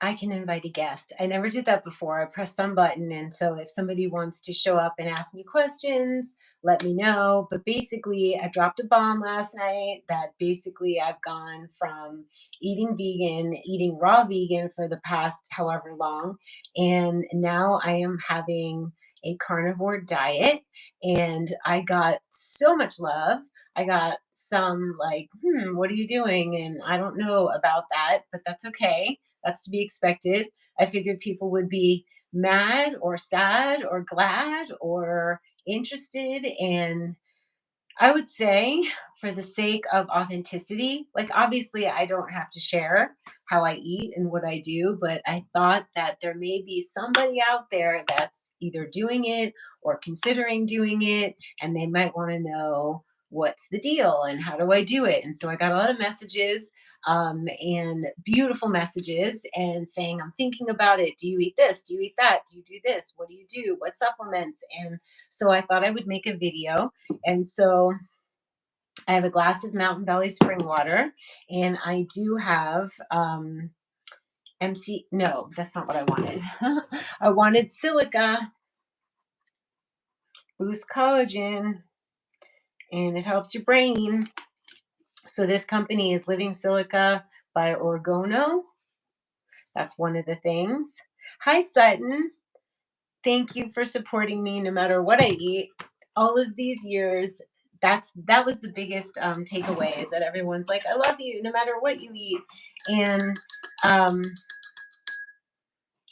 I can invite a guest. I never did that before. I pressed some button. And so if somebody wants to show up and ask me questions, let me know. But basically, I dropped a bomb last night that basically I've gone from eating vegan, eating raw vegan for the past however long. And now I am having a carnivore diet. And I got so much love. I got some like, what are you doing? And I don't know about that, but that's okay. That's to be expected. I figured people would be mad or sad or glad or interested. And I would say, for the sake of authenticity, like obviously, I don't have to share how I eat and what I do, but I thought that there may be somebody out there that's either doing it or considering doing it, and they might want to know what's the deal and how do I do it. And so I got a lot of messages and beautiful messages and saying, I'm thinking about it. Do you eat this? Do you eat that? Do you do this? What do you do? What supplements? And so I thought I would make a video. And so I have a glass of Mountain Valley spring water, and I do have MC. No, that's not what I wanted. I wanted silica, boost collagen, and it helps your brain. So this company is Living Silica by Orgono. That's one of the things. Hi, Sutton. Thank you for supporting me no matter what I eat. All of these years, that was the biggest takeaway, is that everyone's like, I love you no matter what you eat. And um,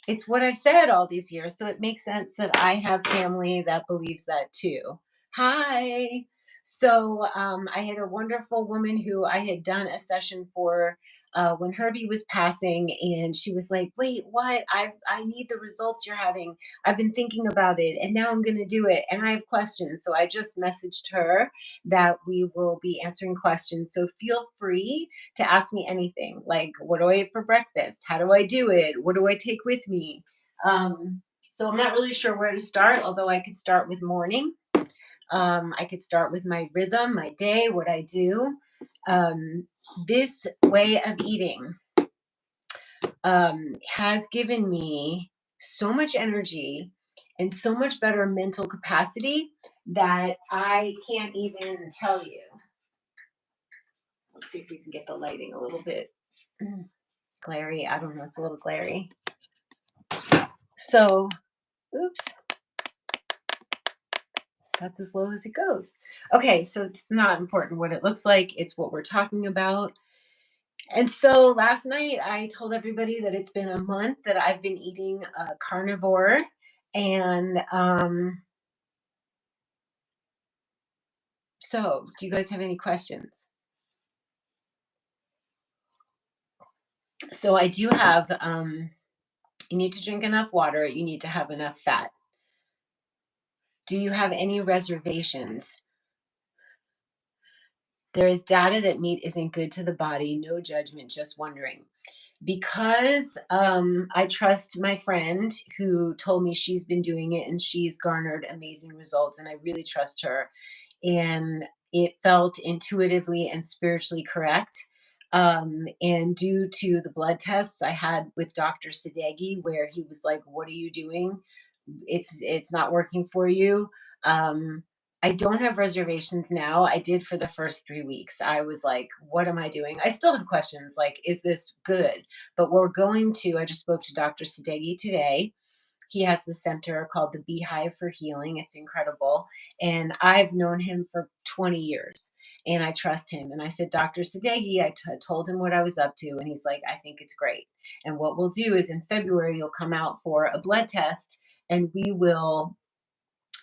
it's what I've said all these years. So it makes sense that I have family that believes that too. Hi. So I had a wonderful woman who I had done a session for when Herbie was passing, and she was like, "Wait, what? I need the results you're having. I've been thinking about it, and now I'm going to do it, and I have questions." So I just messaged her that we will be answering questions. So feel free to ask me anything, like, what do I eat for breakfast? How do I do it? What do I take with me? So I'm not really sure where to start, although I could start with morning. I could start with my rhythm, my day, what I do. Um, this way of eating has given me so much energy and so much better mental capacity that I can't even tell you. Let's see if we can get the lighting a little bit glary. I don't know, it's a little glary. So, oops, that's as low as it goes. Okay, so it's not important what it looks like, it's what we're talking about. And so last night I told everybody that it's been a month that I've been eating carnivore. And so, do you guys have any questions? So, I do have, you need to drink enough water, you need to have enough fat. Do you have any reservations? There is data that meat isn't good to the body. No judgment, just wondering. Because I trust my friend who told me she's been doing it and she's garnered amazing results, and I really trust her. And it felt intuitively and spiritually correct. And due to the blood tests I had with Dr. Sadeghi, where he was like, "What are you doing? It's not working for you." Um, I don't have reservations now. I did for the first 3 weeks. I was like, "What am I doing?" I still have questions like, "Is this good?" But we're going to. I just spoke to Dr. Sadeghi today. He has the center called the Beehive for Healing. It's incredible. And I've known him for 20 years and I trust him. And I said, Dr. Sadeghi, told him what I was up to. And he's like, I think it's great. And what we'll do is in February, you'll come out for a blood test and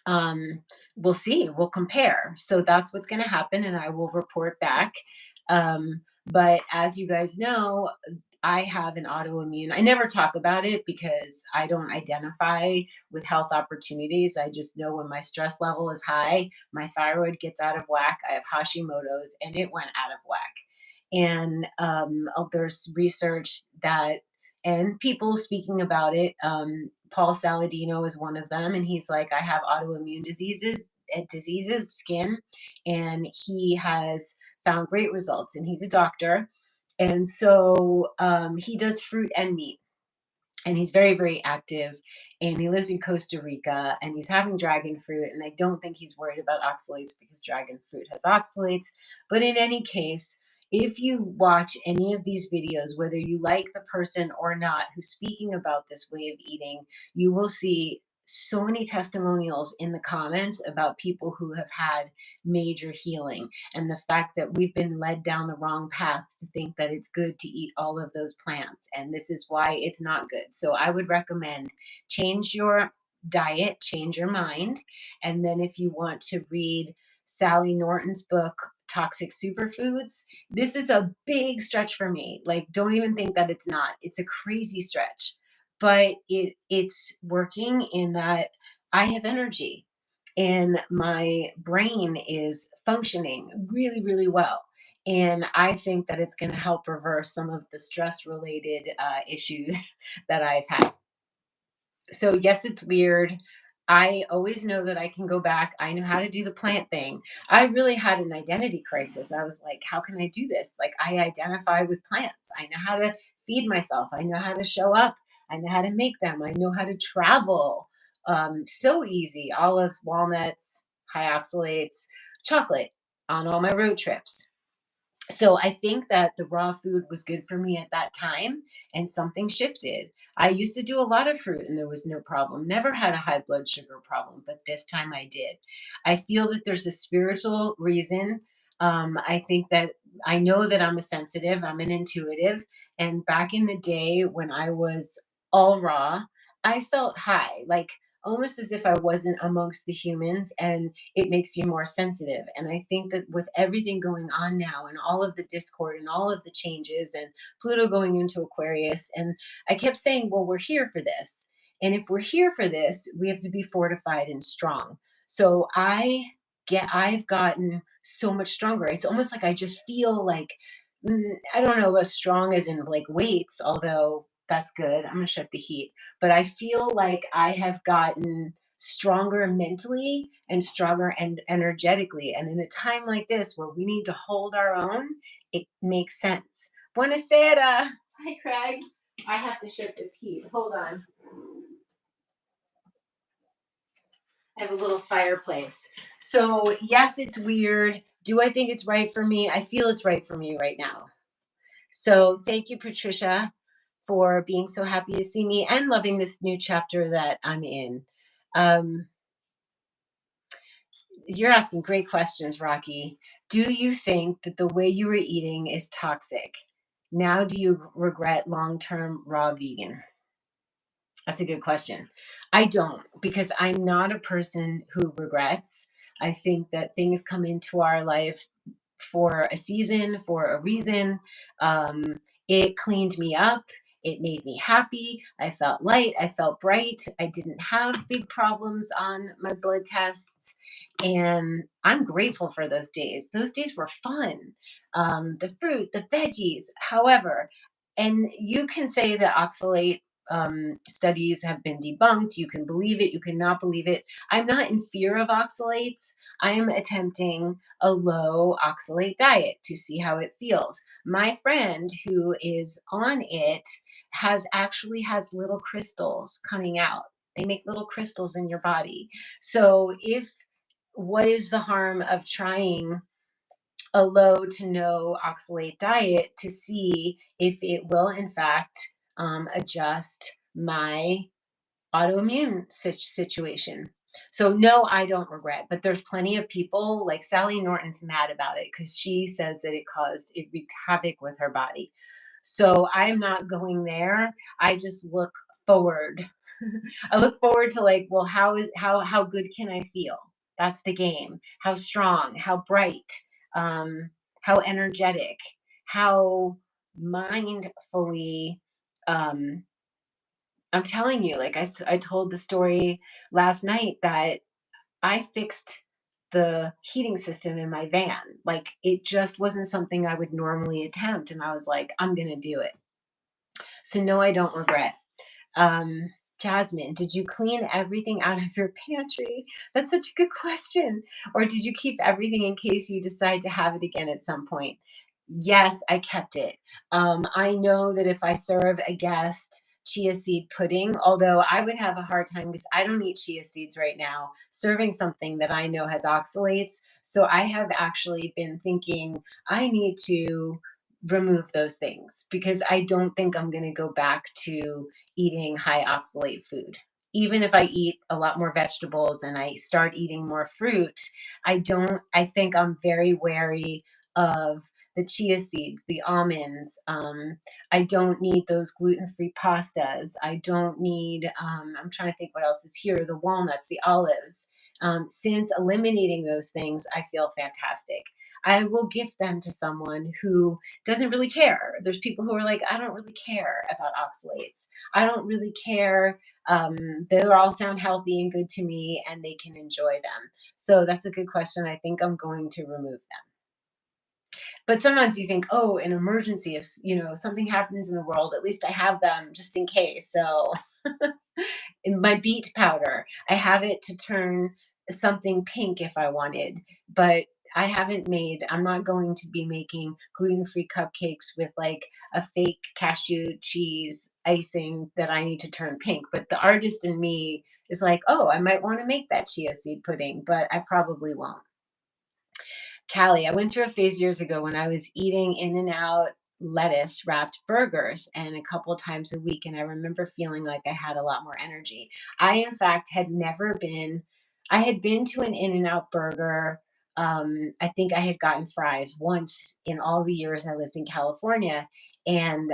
um, we'll see, we'll compare. So that's what's going to happen. And I will report back. But as you guys know, I have an autoimmune. I never talk about it because I don't identify with health opportunities. I just know when my stress level is high, my thyroid gets out of whack. I have Hashimoto's and it went out of whack. And there's research that, and people speaking about it. Paul Saladino is one of them, and he's like, I have autoimmune diseases, skin, and he has found great results. And he's a doctor, and so he does fruit and meat. and he's very, very active, and he lives in Costa Rica, and he's having dragon fruit, and I don't think he's worried about oxalates because dragon fruit has oxalates. But in any case, if you watch any of these videos, whether you like the person or not who's speaking about this way of eating, you will see so many testimonials in the comments about people who have had major healing, and the fact that we've been led down the wrong path to think that it's good to eat all of those plants, and this is why it's not good. So I would recommend change your diet, change your mind, and then if you want to read Sally Norton's book Toxic Superfoods, this is a big stretch for me. Like, don't even think that it's not. It's a crazy stretch, but it's working in that I have energy and my brain is functioning really, really well. And I think that it's going to help reverse some of the stress related issues that I've had. So, yes, it's weird. I always know that I can go back. I know how to do the plant thing. I really had an identity crisis. I was like, how can I do this? Like, I identify with plants. I know how to feed myself. I know how to show up. I know how to make them. I know how to travel. So easy. Olives, walnuts, high oxalates, chocolate on all my road trips. So I think that the raw food was good for me at that time, and something shifted. I used to do a lot of fruit and there was no problem. Never had a high blood sugar problem, but this time I did. I feel that there's a spiritual reason. I think that I know that I'm a sensitive, I'm an intuitive. And back in the day when I was all raw, I felt high, like almost as if I wasn't amongst the humans, and it makes you more sensitive. And I think that with everything going on now and all of the discord and all of the changes and Pluto going into Aquarius, and I kept saying, well, we're here for this. And if we're here for this, we have to be fortified and strong. So I've gotten so much stronger. It's almost like I just feel like, I don't know, as strong as in like weights, although that's good. I'm going to shut the heat. But I feel like I have gotten stronger mentally and stronger and energetically. And in a time like this where we need to hold our own, it makes sense. Buonasera. Hi, Craig. I have to shut this heat. Hold on. I have a little fireplace. So, yes, it's weird. Do I think it's right for me? I feel it's right for me right now. So, thank you, Patricia, for being so happy to see me and loving this new chapter that I'm in. Um, you're asking great questions, Rocky. Do you think that the way you were eating is toxic? Now, do you regret long term raw vegan? That's a good question. I don't, because I'm not a person who regrets. I think that things come into our life for a season, for a reason. Um, it cleaned me up. It made me happy. I felt light. I felt bright. I didn't have big problems on my blood tests. And I'm grateful for those days. Those days were fun. The fruit, the veggies, however, and you can say that oxalate studies have been debunked. You can believe it, you cannot believe it. I'm not in fear of oxalates. I am attempting a low oxalate diet to see how it feels. My friend who is on it has little crystals coming out. They make little crystals in your body. So if what is the harm of trying a low to no oxalate diet to see if it will, in fact, adjust my autoimmune situation. So, no, I don't regret, but there's plenty of people like Sally Norton's mad about it because she says that it wreaked havoc with her body. So, I'm not going there. I just look forward. I look forward to like, well, how good can I feel? That's the game. How strong, how bright, um, how energetic, how mindfully. I'm telling you, like I told the story last night that I fixed the heating system in my van. Like it just wasn't something I would normally attempt. And I was like, I'm going to do it. So, no, I don't regret. Um, Jasmine, did you clean everything out of your pantry? That's such a good question. Or did you keep everything in case you decide to have it again at some point? Yes, I kept it. I know that if I serve a guest chia seed pudding, although I would have a hard time because I don't eat chia seeds right now, serving something that I know has oxalates. So I have actually been thinking I need to remove those things because I don't think I'm going to go back to eating high oxalate food. Even if I eat a lot more vegetables and I start eating more fruit, I think I'm very wary of the chia seeds, the almonds. I don't need those gluten-free pastas. I don't need, I'm trying to think what else is here, the walnuts, the olives. Since eliminating those things, I feel fantastic. I will gift them to someone who doesn't really care. There's people who are like, I don't really care about oxalates. I don't really care. They all sound healthy and good to me, and they can enjoy them. So that's a good question. I think I'm going to remove them. But sometimes you think, oh, an emergency, if something happens in the world, at least I have them just in case. So in my beet powder, I have it to turn something pink if I wanted, but I'm not going to be making gluten-free cupcakes with like a fake cashew cheese icing that I need to turn pink. But the artist in me is like, oh, I might want to make that chia seed pudding, but I probably won't. Callie, I went through a phase years ago when I was eating In and Out lettuce wrapped burgers and a couple times a week. And I remember feeling like I had a lot more energy. I, in fact, I had been to an In and Out burger. I think I had gotten fries once in all the years I lived in California. And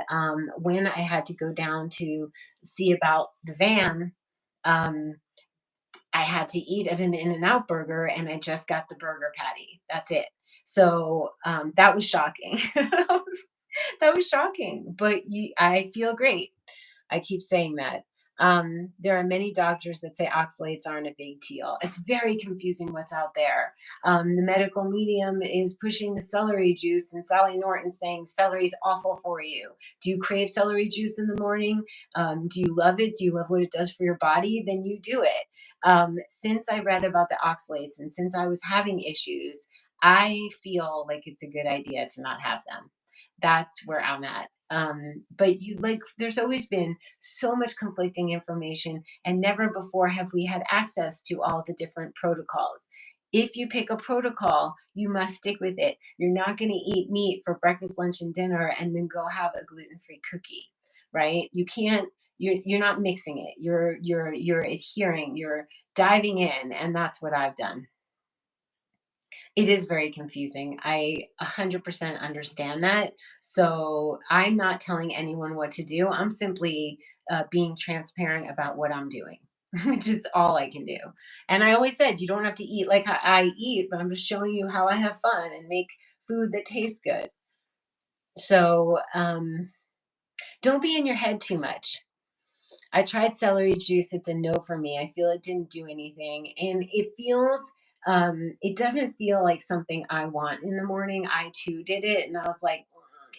when I had to go down to see about the van, um, I had to eat at an In-N-Out burger and I just got the burger patty. That's it. So that was shocking. That was shocking, but I feel great. I keep saying that. There are many doctors that say oxalates aren't a big deal. It's very confusing what's out there. The medical medium is pushing the celery juice, and Sally Norton saying celery is awful for you. Do you crave celery juice in the morning? Do you love it? Do you love what it does for your body? Then you do it. Since I read about the oxalates and since I was having issues, I feel like it's a good idea to not have them. That's where I'm at. But there's always been so much conflicting information, and never before have we had access to all the different protocols. If you pick a protocol, you must stick with it. You're not going to eat meat for breakfast, lunch, and dinner and then go have a gluten-free cookie, right? You can't. You're not mixing it. You're adhering. You're diving in, and that's what I've done. It is very confusing. I 100% understand that. So I'm not telling anyone what to do. I'm simply being transparent about what I'm doing, which is all I can do. And I always said, you don't have to eat like I eat, but I'm just showing you how I have fun and make food that tastes good. So don't be in your head too much. I tried celery juice. It's a no for me. I feel it didn't do anything. And it doesn't feel like something I want in the morning. I too did it. And I was like,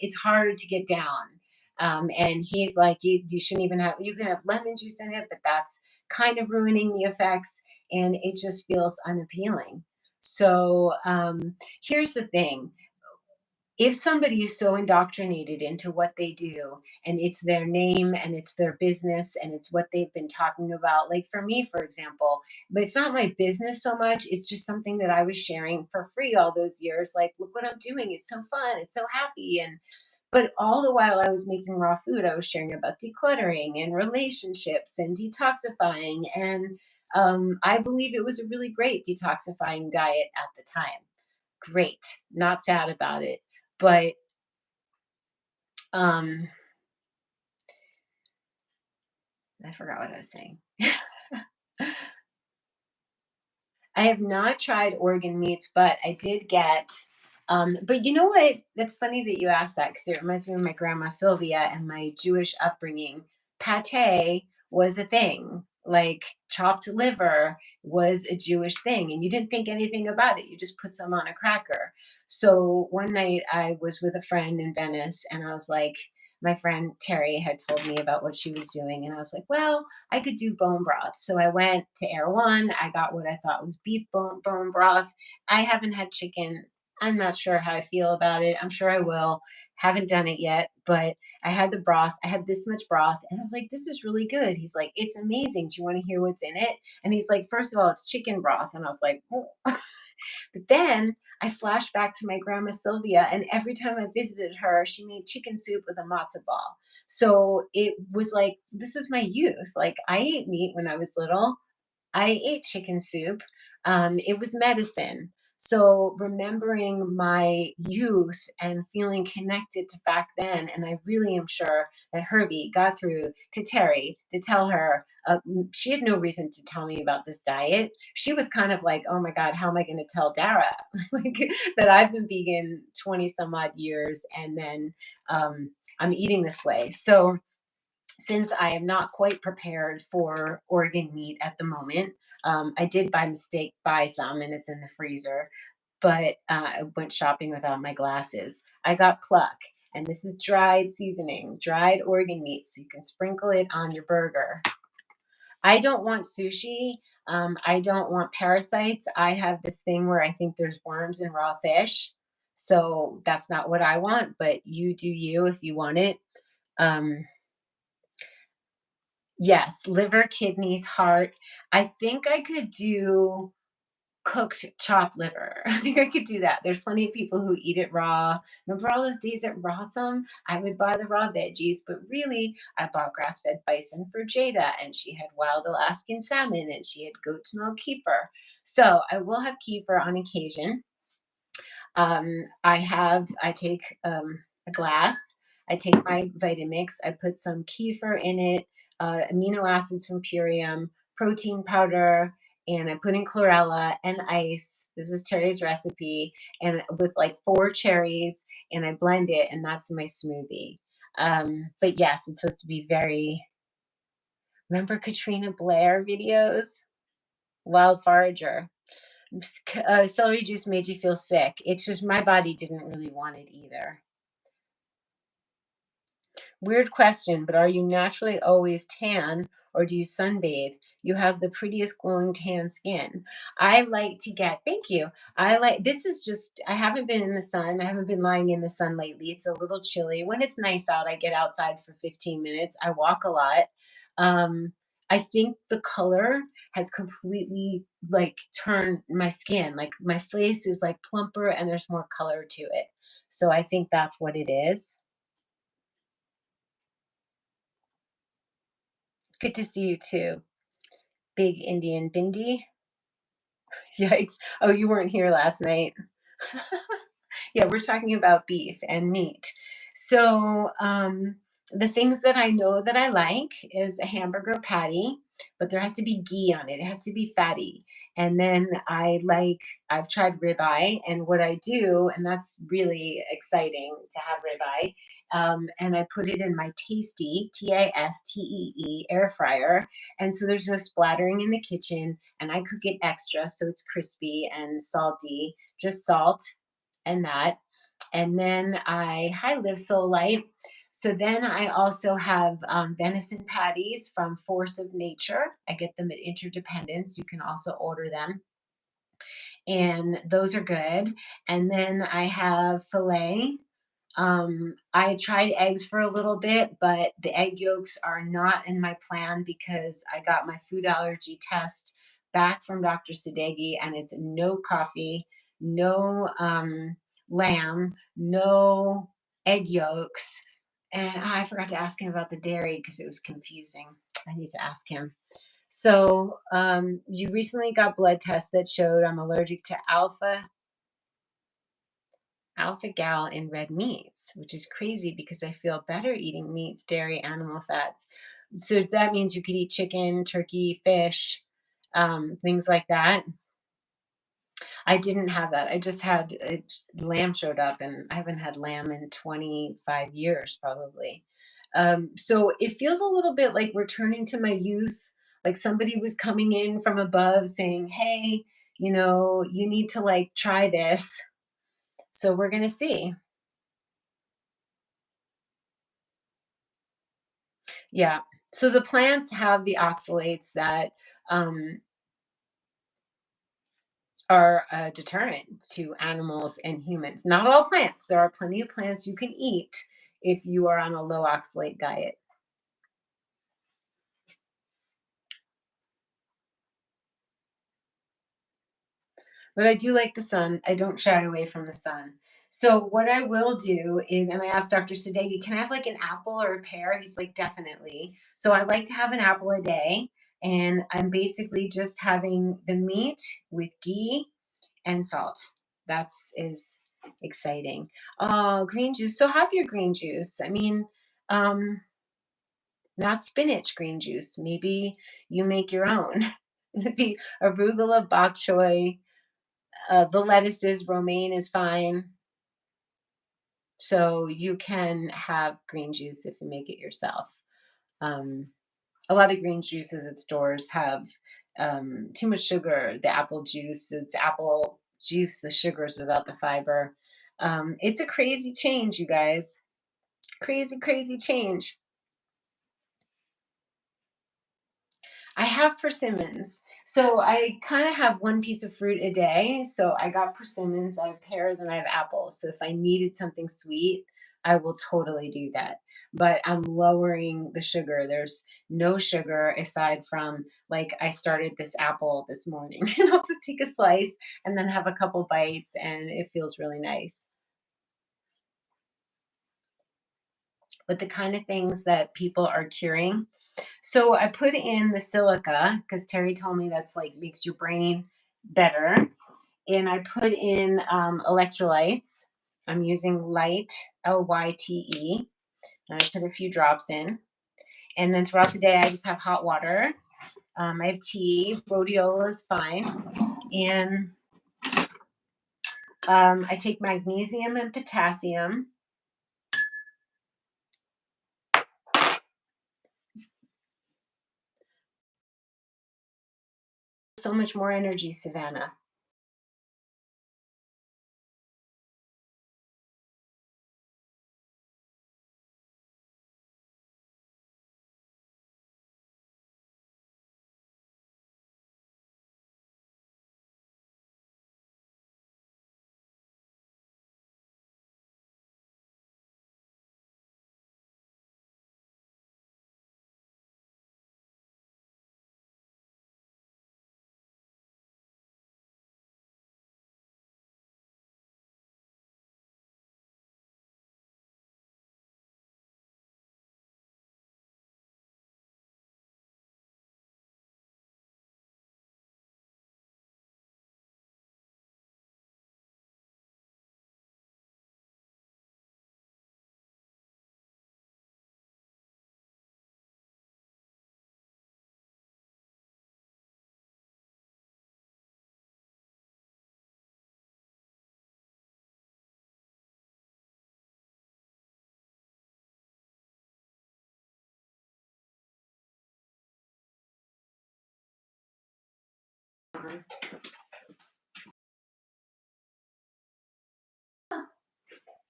it's hard to get down. And he's like, you shouldn't even you can have lemon juice in it, but that's kind of ruining the effects. And it just feels unappealing. So here's the thing, if somebody is so indoctrinated into what they do and it's their name and it's their business and it's what they've been talking about, like for me, for example, but it's not my business so much, it's just something that I was sharing for free all those years, like, look what I'm doing, it's so fun, it's so happy. And but all the while I was making raw food, I was sharing about decluttering and relationships and detoxifying, and I believe it was a really great detoxifying diet at the time. Great, not sad about it. But um, I forgot what I was saying. I have not tried organ meats, but I did get. But you know what? That's funny that you asked that because it reminds me of my grandma Sylvia and my Jewish upbringing. Pate was a thing. Like chopped liver was a Jewish thing, and you didn't think anything about it. You just put some on a cracker. So one night I was with a friend in Venice, and I was like, my friend Terry had told me about what she was doing, and I was like, well, I could do bone broth. So I went to Air One. I got what I thought was beef bone broth. I haven't had chicken. I'm not sure how I feel about it. I'm sure I will. Haven't done it yet, but I had the broth. I had this much broth, and I was like, "This is really good." He's like, "It's amazing. Do you want to hear what's in it?" And he's like, "First of all, it's chicken broth." And I was like, "Oh." But then I flashed back to my grandma Sylvia, and every time I visited her, she made chicken soup with a matzo ball. So it was like, this is my youth. Like, I ate meat when I was little. I ate chicken soup. It was medicine. So remembering my youth and feeling connected to back then, and I really am sure that Herbie got through to Terry to tell her. She had no reason to tell me about this diet. She was kind of like, "Oh my God, how am I going to tell Dara like that I've been vegan 20 some odd years, and then I'm eating this way?" So since I am not quite prepared for organ meat at the moment, I did by mistake buy some and it's in the freezer, but I went shopping without my glasses. I got pluck, and this is dried seasoning, dried organ meat, so you can sprinkle it on your burger. I don't want sushi. I don't want parasites. I have this thing where I think there's worms in raw fish. So that's not what I want, but you do you if you want it. Um, Yes, liver, kidneys, heart. I think I could do cooked chopped liver. I think I could do that. There's plenty of people who eat it raw. Remember all those days at Rawsome? I would buy the raw veggies, but really, I bought grass-fed bison for Jada, and she had wild Alaskan salmon, and she had goat's milk kefir. So I will have kefir on occasion. I take a glass, I take my Vitamix, I put some kefir in it, amino acids from Purium, protein powder, and I put in chlorella and ice. This is Terry's recipe, and with like four cherries, and I blend it, and that's my smoothie. But yes, it's supposed to be very. Remember Katrina Blair videos? Wild Forager. Celery juice made you feel sick. It's just my body didn't really want it either. Weird question, but are you naturally always tan or do you sunbathe? You have the prettiest glowing tan skin. I like to get, thank you. This is just, I haven't been in the sun. I haven't been lying in the sun lately. It's a little chilly. When it's nice out, I get outside for 15 minutes. I walk a lot. Um, I think the color has completely like turned my skin. Like my face is like plumper and there's more color to it. So I think that's what it is. Good to see you too. Big Indian bindi. Yikes. Oh, you weren't here last night. Yeah, we're talking about beef and meat. So, the things that I know that I like is a hamburger patty, but there has to be ghee on it. It has to be fatty. And then I've tried ribeye, and what I do, and that's really exciting to have ribeye, and I put it in my Tasty, Tastee, air fryer. And so there's no splattering in the kitchen, and I cook it extra so it's crispy and salty, just salt and that. And then I live so light. So then I also have venison patties from Force of Nature. I get them at Interdependence. You can also order them, and those are good. And then I have filet. I tried eggs for a little bit, but the egg yolks are not in my plan because I got my food allergy test back from Dr. Sadeghi, and it's no coffee, no lamb, no egg yolks. And I forgot to ask him about the dairy because it was confusing. I need to ask him. So, you recently got blood tests that showed I'm allergic to alpha gal in red meats, which is crazy because I feel better eating meats, dairy, animal fats. So that means you could eat chicken, turkey, fish, things like that. I didn't have that. I just had lamb showed up, and I haven't had lamb in 25 years probably. So it feels a little bit like returning to my youth, like somebody was coming in from above saying, "Hey, you need to like try this." So we're gonna see. Yeah. So the plants have the oxalates that um, are a deterrent to animals and humans. Not all plants. There are plenty of plants you can eat. if you are on a low oxalate diet. But I do like the sun. I don't shy away from the sun. So what I will do is, and I asked Dr. Sadeghi, can I have like an apple or a pear? He's like, definitely. So I like to have an apple a day, and I'm basically just having the meat with ghee and salt. That's is exciting. Oh, green juice. So have your green juice. I mean, um, not spinach green juice. Maybe you make your own. Maybe arugula, bok choy, the lettuces, romaine is fine. So you can have green juice if you make it yourself. Um, a lot of green juices at stores have too much sugar. The apple juice, it's apple juice, the sugars without the fiber. It's a crazy change, you guys. Crazy, crazy change. I have persimmons. So I kind of have one piece of fruit a day. So I got persimmons, I have pears, and I have apples. So if I needed something sweet, I will totally do that. But I'm lowering the sugar. There's no sugar aside from, like, I started this apple this morning and I'll just take a slice and then have a couple bites and it feels really nice. But the kind of things that people are curing. So I put in the silica because Terry told me that's like makes your brain better. And I put in electrolytes. I'm using light, Lyte. And I put a few drops in. And then throughout the day, I just have hot water. I have tea. Rhodiola is fine. And I take magnesium and potassium. So much more energy, Savannah.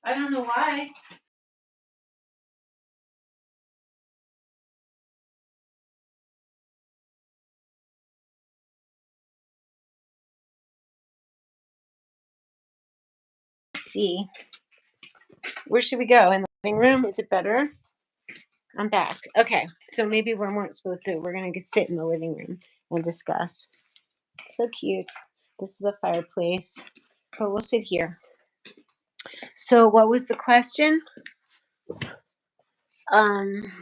I don't know why. Let's see. Where should we go? In the living room? Is it better? I'm back. Okay. So maybe we weren't supposed to. We're going to sit in the living room and discuss. So cute. This is the fireplace. But we'll sit here. So what was the question? Um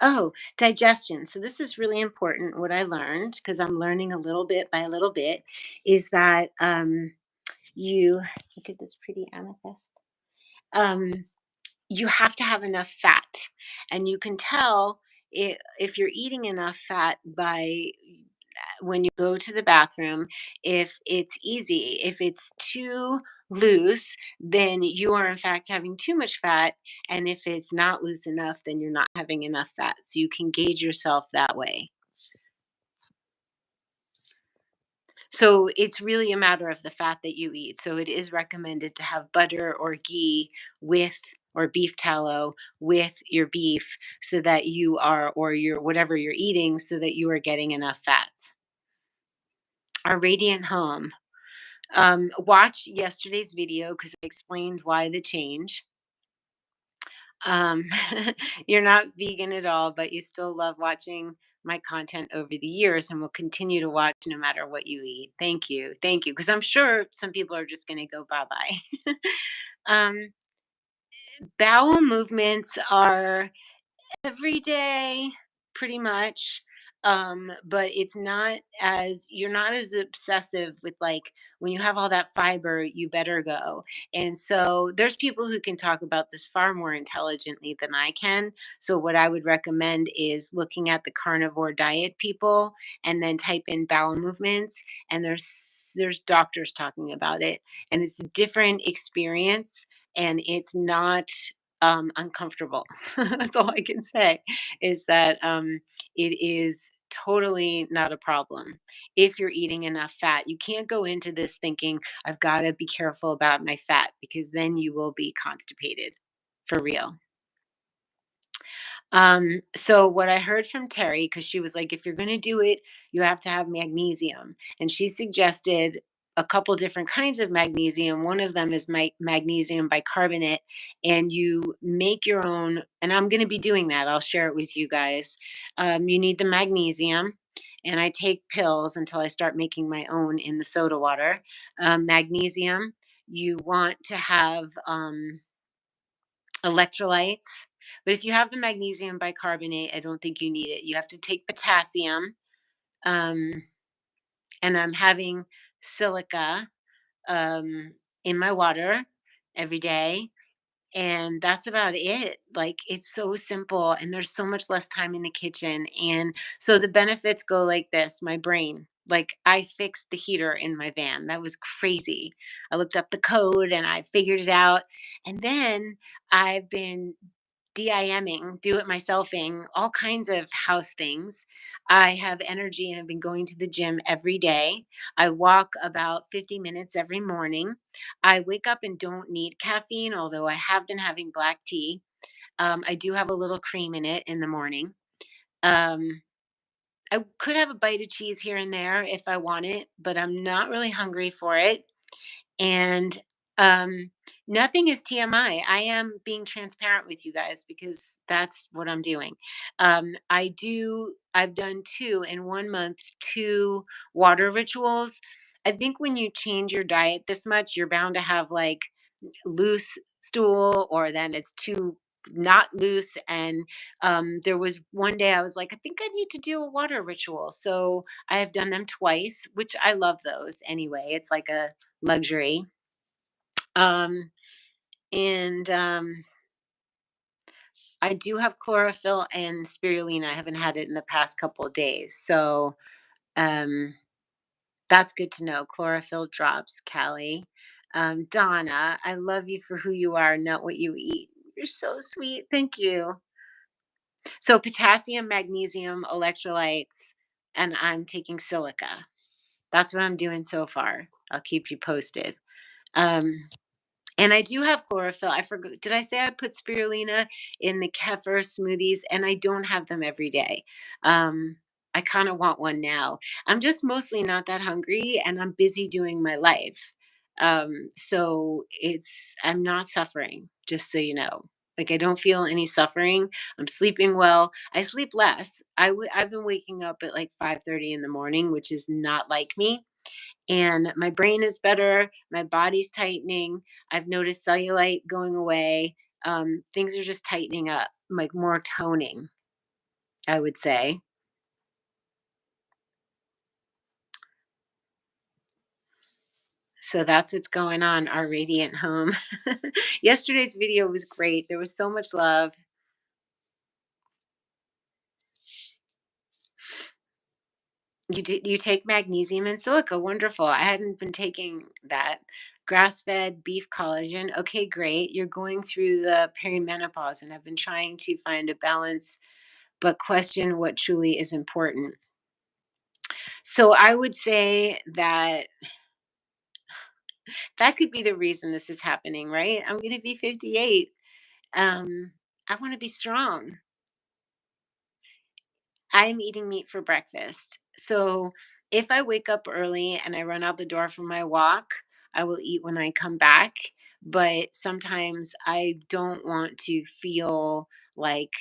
oh, digestion. So this is really important. What I learned, because I'm learning a little bit by a little bit, is that you look at this pretty amethyst. Um you have to have enough fat, and you can tell if you're eating enough fat by when you go to the bathroom. If it's easy, if it's too loose, then you are in fact having too much fat, and if it's not loose enough, then you're not having enough fat, so you can gauge yourself that way. So it's really a matter of the fat that you eat. So it is recommended to have butter or ghee with, or beef tallow with your beef, so that you are, or your whatever you're eating, so that you are getting enough fats. Our radiant home. Watch yesterday's video because I explained why the change. Um, you're not vegan at all, but you still love watching my content over the years and will continue to watch no matter what you eat. Thank you. Thank you. Because I'm sure some people are just going to go bye bye. um, Bowel movements are every day, pretty much. But it's not as you're not as obsessive with like when you have all that fiber, you better go. And so there's people who can talk about this far more intelligently than I can. So what I would recommend is looking at the carnivore diet people and then type in bowel movements and there's doctors talking about it and it's a different experience and it's not uncomfortable. That's all I can say is that it is totally not a problem if you're eating enough fat. You can't go into this thinking, I've got to be careful about my fat because then you will be constipated for real. So what I heard from Terry, because she was like, if you're going to do it, you have to have magnesium. And she suggested a couple different kinds of magnesium. One of them is magnesium bicarbonate, and you make your own. And I'm going to be doing that. I'll share it with you guys. You need the magnesium. And I take pills until I start making my own in the soda water. Magnesium, you want to have electrolytes. But if you have the magnesium bicarbonate, I don't think you need it. You have to take potassium. Um, and I'm having silica in my water every day. And that's about it. Like it's so simple and there's so much less time in the kitchen. And so the benefits go like this, my brain. Like I fixed the heater in my van. That was crazy. I looked up the code and I figured it out. And then I've been DIMing, do it myselfing, all kinds of house things. I have energy and have been going to the gym every day. I walk about 50 minutes every morning. I wake up and don't need caffeine, although I have been having black tea. I do have a little cream in it in the morning. Um, I could have a bite of cheese here and there if I want it, but I'm not really hungry for it. And um, nothing is TMI. I am being transparent with you guys because that's what I'm doing. I've done two in 1 month, two water rituals. I think when you change your diet this much, you're bound to have like loose stool or then it's too not loose and there was one day I was like I think I need to do a water ritual, so I have done them twice, which I love those anyway. It's like a luxury. um and I do have chlorophyll and spirulina. I haven't had it in the past couple of days, so um that's good to know. Chlorophyll drops, Callie. Donna, I love you for who you are, not what you eat. You're so sweet. Thank you. So, potassium, magnesium, electrolytes, and I'm taking silica. That's what I'm doing so far. I'll keep you posted. Um, and I do have chlorophyll. I forgot. Did I say I put spirulina in the kefir smoothies? And I don't have them every day. I kind of want one now. I'm just mostly not that hungry and I'm busy doing my life. So I'm not suffering, just so you know. Like I don't feel any suffering. I'm sleeping well. I sleep less. I've been waking up at like 5:30 in the morning, which is not like me, and my brain is better, my body's tightening. I've noticed cellulite going away. Things are just tightening up, like more toning, I would say. So that's what's going on, our radiant home. Yesterday's video was great. There was so much love. You take magnesium and silica. Wonderful. I hadn't been taking that. Grass-fed beef collagen. Okay, great. You're going through the perimenopause, and I've been trying to find a balance, but question what truly is important. So I would say that that could be the reason this is happening, right? I'm going to be 58. I want to be strong. I'm eating meat for breakfast. So if I wake up early and I run out the door for my walk, I will eat when I come back. But sometimes I don't want to feel like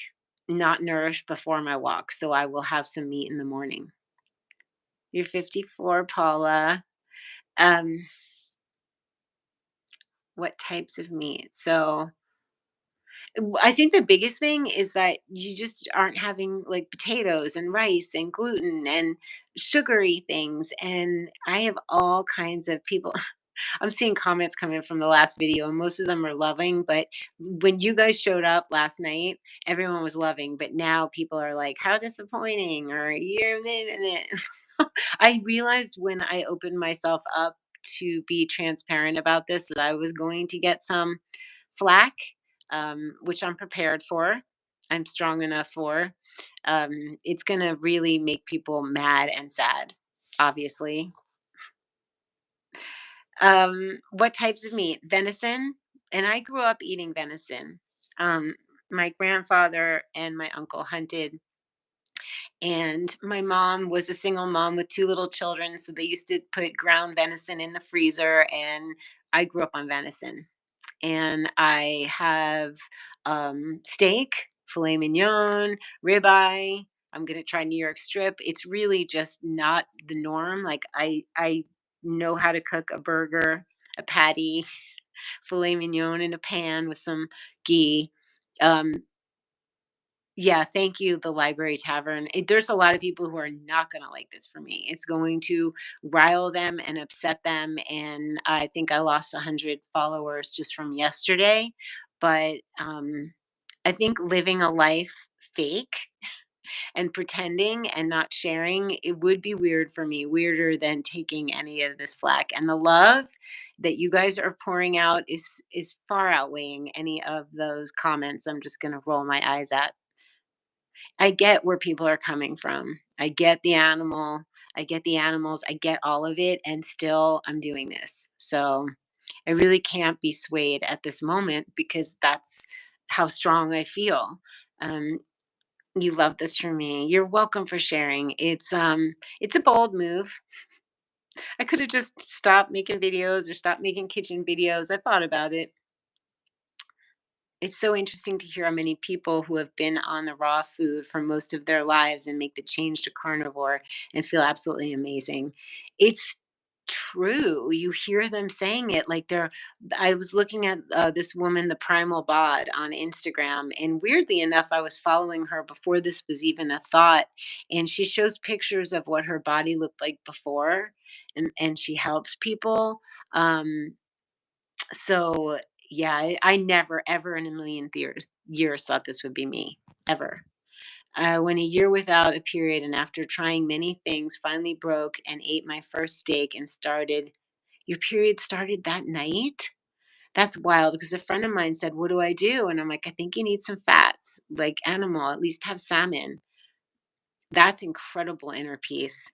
not nourished before my walk. So I will have some meat in the morning. You're 54, Paula. Um, what types of meat? So I think the biggest thing is that you just aren't having like potatoes and rice and gluten and sugary things. And I have all kinds of people. I'm seeing comments coming from the last video, and most of them are loving. But when you guys showed up last night, everyone was loving. But now people are like, "How disappointing!" or "You're." I realized when I opened myself up to be transparent about this that I was going to get some flack, which I'm prepared for. I'm strong enough for. It's going to really make people mad and sad, obviously. What types of meat? Venison. And I grew up eating venison. Um, my grandfather and my uncle hunted, and my mom was a single mom with two little children. So they used to put ground venison in the freezer, and I grew up on venison. And I have steak, filet mignon, ribeye. I'm gonna try New York strip. It's really just not the norm. Like I know how to cook a burger, a patty, filet mignon in a pan with some ghee. Um, yeah, thank you, the Library Tavern. There's a lot of people who are not going to like this for me. It's going to rile them and upset them. And I think I lost 100 followers just from yesterday. But I think living a life fake and pretending and not sharing, it would be weird for me, weirder than taking any of this flack. And the love that you guys are pouring out is far outweighing any of those comments I'm just going to roll my eyes at. I get where people are coming from. I get the animal. I get the animals. I get all of it. And still, I'm doing this. So I really can't be swayed at this moment because that's how strong I feel. Um, you love this from me. You're welcome for sharing. It's a bold move. I could have just stopped making videos or stopped making kitchen videos. I thought about it. It's so interesting to hear how many people who have been on the raw food for most of their lives and make the change to carnivore and feel absolutely amazing. It's true. You hear them saying it like they're. I was looking at this woman, the Primal Bod, on Instagram, and weirdly enough, I was following her before this was even a thought. And she shows pictures of what her body looked like before, and she helps people. Um, so yeah, I never ever in a million years thought this would be me ever. I went a year without a period, and after trying many things, finally broke and ate my first steak and started. Your period started that night? That's wild because a friend of mine said, "What do I do?" And I'm like, "I think you need some fats, like animal, at least have salmon." That's incredible inner peace.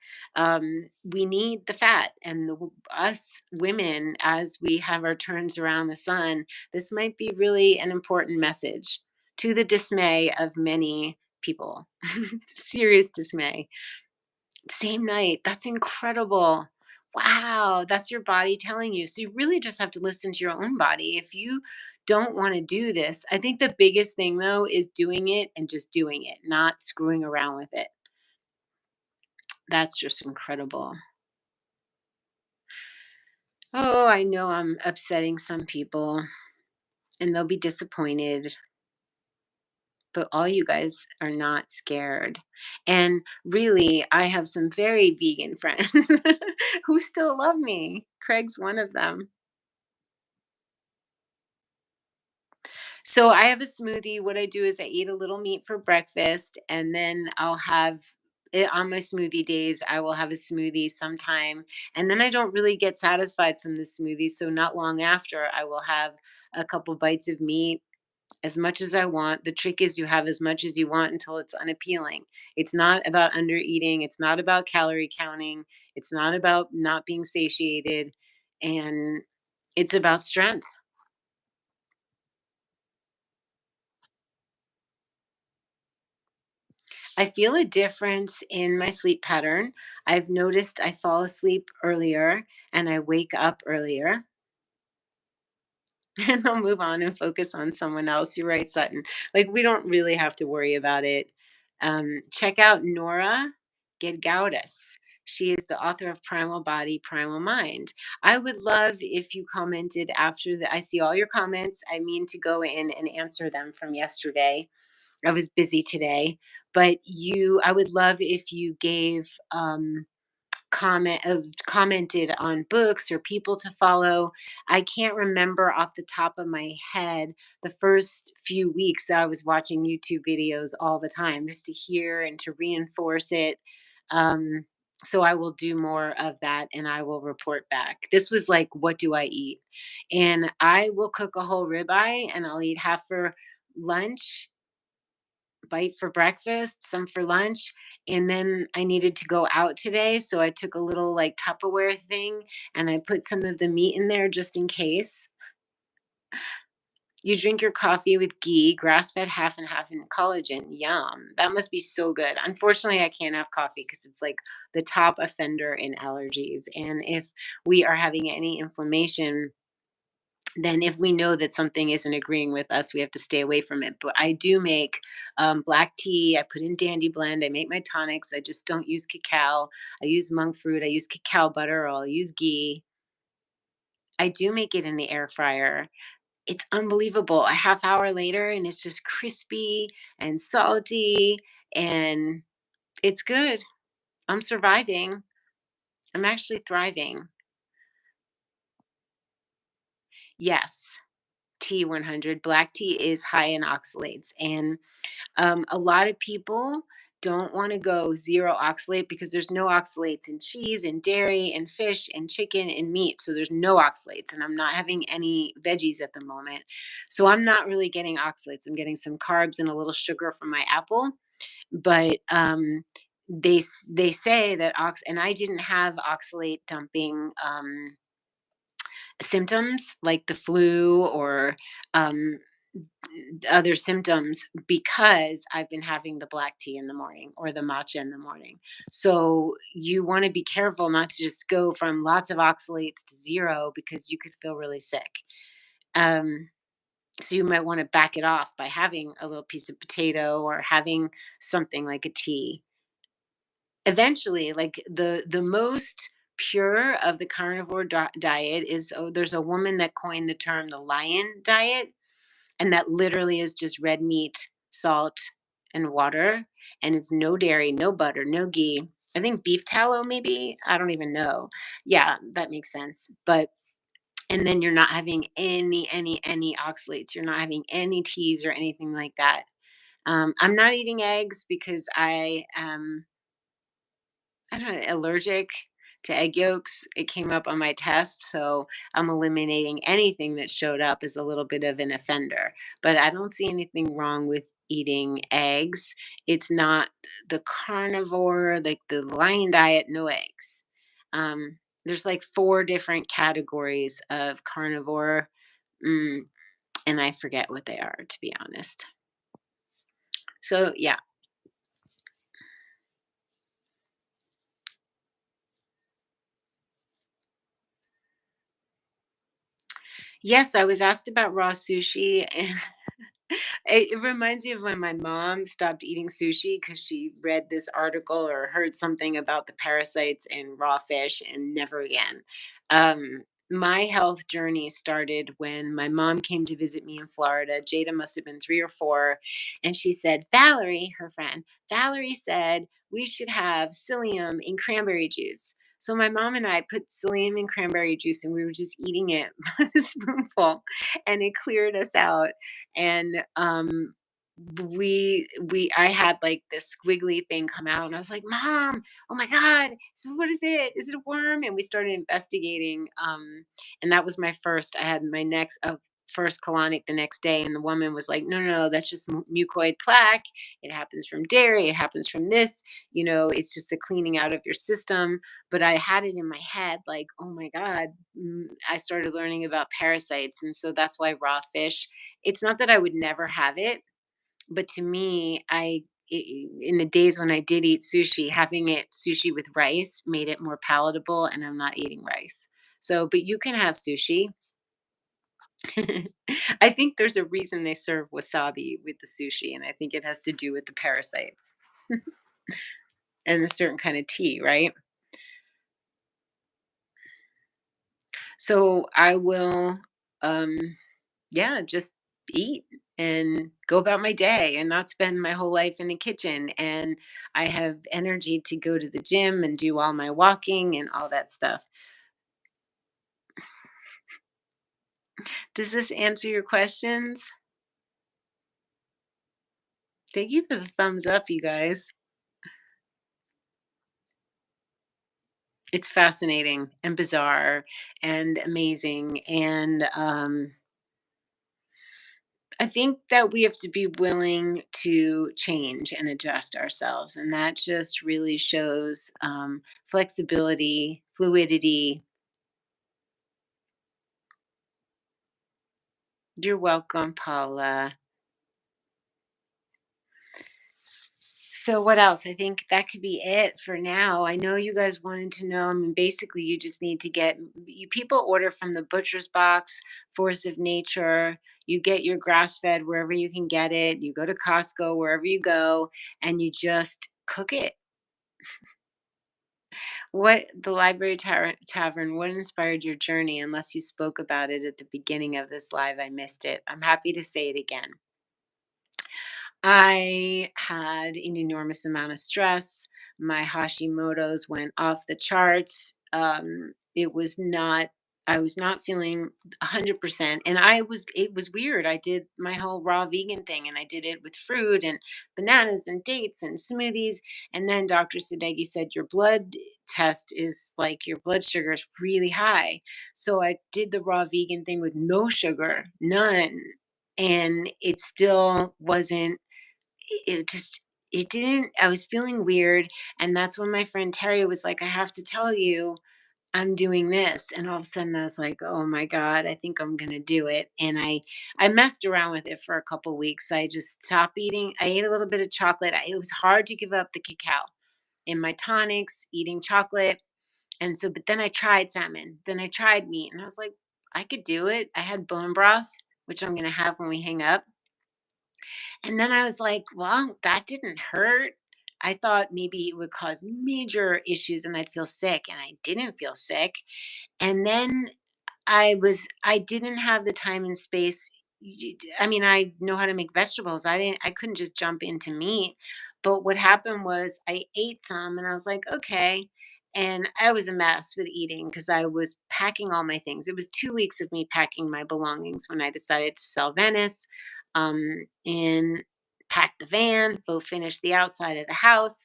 We need the fat, and us women, as we have our turns around the sun, this might be really an important message to the dismay of many people. Serious dismay. Same night. That's incredible. Wow, that's your body telling you. So you really just have to listen to your own body. If you don't want to do this, I think the biggest thing though is doing it and just doing it, not screwing around with it. That's just incredible. Oh, I know I'm upsetting some people and they'll be disappointed, but all you guys are not scared. And really, I have some very vegan friends who still love me. Craig's one of them. So I have a smoothie. What I do is I eat a little meat for breakfast, and then I'll have it on my smoothie days. I will have a smoothie sometime, and then I don't really get satisfied from the smoothie. So not long after, I will have a couple bites of meat, as much as I want. The trick is you have as much as you want until it's unappealing. It's not about under eating. It's not about calorie counting. It's not about not being satiated, and it's about strength. I feel a difference in my sleep pattern. I've noticed I fall asleep earlier and I wake up earlier. And they'll move on and focus on someone else. You're right, Sutton. Like, we don't really have to worry about it. Check out Nora Gedgaudas. She is the author of Primal Body, Primal Mind. I would love if you commented after the. I see all your comments. I mean to go in and answer them from yesterday. I was busy today, but I would love if you gave commented on books or people to follow. I can't remember off the top of my head the first few weeks I was watching YouTube videos all the time just to hear and to reinforce it. Um, so I will do more of that and I will report back. This was like, what do I eat? And I will cook a whole ribeye and I'll eat half for lunch, bite for breakfast, some for lunch, and then I needed to go out today, so I took a little, like, Tupperware thing, and I put some of the meat in there just in case. You drink your coffee with ghee, grass-fed half and half, and collagen. Yum. That must be so good. Unfortunately, I can't have coffee because it's, like, the top offender in allergies, and if we are having any inflammation, then if we know that something isn't agreeing with us, we have to stay away from it. But I do make black tea. I put in Dandy Blend. I make my tonics. I just don't use cacao. I use monk fruit. I use cacao butter, or I'll use ghee. I do make it in the air fryer. It's unbelievable. A half hour later, and it's just crispy and salty, and it's good. I'm surviving. I'm actually thriving. Yes, T100. Black tea is high in oxalates, and a lot of people don't want to go zero oxalate because there's no oxalates in cheese and dairy and fish and chicken and meat. So there's no oxalates, and I'm not having any veggies at the moment. So I'm not really getting oxalates. I'm getting some carbs and a little sugar from my apple. But they say that and I didn't have oxalate dumping symptoms like the flu or um, other symptoms because I've been having the black tea in the morning or the matcha in the morning. So you want to be careful not to just go from lots of oxalates to zero because you could feel really sick. Um, so you might want to back it off by having a little piece of potato or having something like a tea. Eventually, like the most pure of the carnivore diet is, oh, there's a woman that coined the term the lion diet, and that literally is just red meat, salt, and water. And it's no dairy, no butter, no ghee. I think beef tallow, maybe. I don't even know. Yeah, that makes sense. But and then you're not having any oxalates. You're not having any teas or anything like that. I'm not eating eggs because I don't know, allergic to egg yolks. It came up on my test, so I'm eliminating anything that showed up as a little bit of an offender. But I don't see anything wrong with eating eggs. It's not the carnivore, like the lion diet, no eggs. There's like four different categories of carnivore, mm, and I forget what they are, to be honest. So, yeah. Yes, I was asked about raw sushi. It reminds me of when my mom stopped eating sushi because she read this article or heard something about the parasites in raw fish and never again. My health journey started when my mom came to visit me in Florida. Jada must have been 3 or 4. And she said, Valerie, her friend, Valerie said we should have psyllium in cranberry juice. So my mom and I put psyllium in cranberry juice and we were just eating it by the spoonful and it cleared us out. And I had like this squiggly thing come out and I was like, Mom, oh my God, so what is it? Is it a worm? And we started investigating. And that was my first. I had my next first colonic the next day, and the woman was like, no, that's just mucoid plaque. It happens from dairy, it happens from this, it's just a cleaning out of your system. But I had it in my head like, oh my God. I started learning about parasites, and so that's why raw fish, it's not that I would never have it, but to me, I in the days when I did eat sushi, having it sushi with rice made it more palatable, and I'm not eating rice. So, but you can have sushi. I think there's a reason they serve wasabi with the sushi, and I think it has to do with the parasites and a certain kind of tea, right? So I will, um, yeah, just eat and go about my day and not spend my whole life in the kitchen. And I have energy to go to the gym and do all my walking and all that stuff. Does this answer your questions? Thank you for the thumbs up, you guys. It's fascinating and bizarre and amazing. And I think that we have to be willing to change and adjust ourselves. And that just really shows flexibility, fluidity. You're welcome, Paula. So, what else? I think that could be it for now. I know you guys wanted to know. I mean, basically, you just need to get you people order from the butcher's box, Force of Nature. You get your grass fed wherever you can get it. You go to Costco, wherever you go, and you just cook it. What the Library Tavern, what inspired your journey? Unless you spoke about it at the beginning of this live, I missed it. I'm happy to say it again. I had an enormous amount of stress. My Hashimoto's went off the charts. It was not, I was not feeling 100%. And it was weird. I did my whole raw vegan thing and I did it with fruit and bananas and dates and smoothies. And then Dr. Sadeghi said, your blood test is like your blood sugar is really high. So I did the raw vegan thing with no sugar, none. And it still wasn't it just it didn't I was feeling weird, and that's when my friend Terry was like, "I have to tell you, I'm doing this." And all of a sudden I was like, "Oh my god, I think I'm gonna do it." And I messed around with it for a couple weeks. I just stopped eating. I ate a little bit of chocolate. It was hard to give up the cacao in my tonics, eating chocolate. And so, but then I tried salmon, then I tried meat, and I was like, I could do it. I had bone broth, which I'm gonna have when we hang up. And then I was like, well, that didn't hurt. I thought maybe it would cause major issues and I'd feel sick, and I didn't feel sick. And then I didn't have the time and space. I mean, I know how to make vegetables. I couldn't just jump into meat. But what happened was I ate some and I was like, okay. And I was a mess with eating because I was packing all my things. It was 2 weeks of me packing my belongings when I decided to sell Venice, and pack the van, finish the outside of the house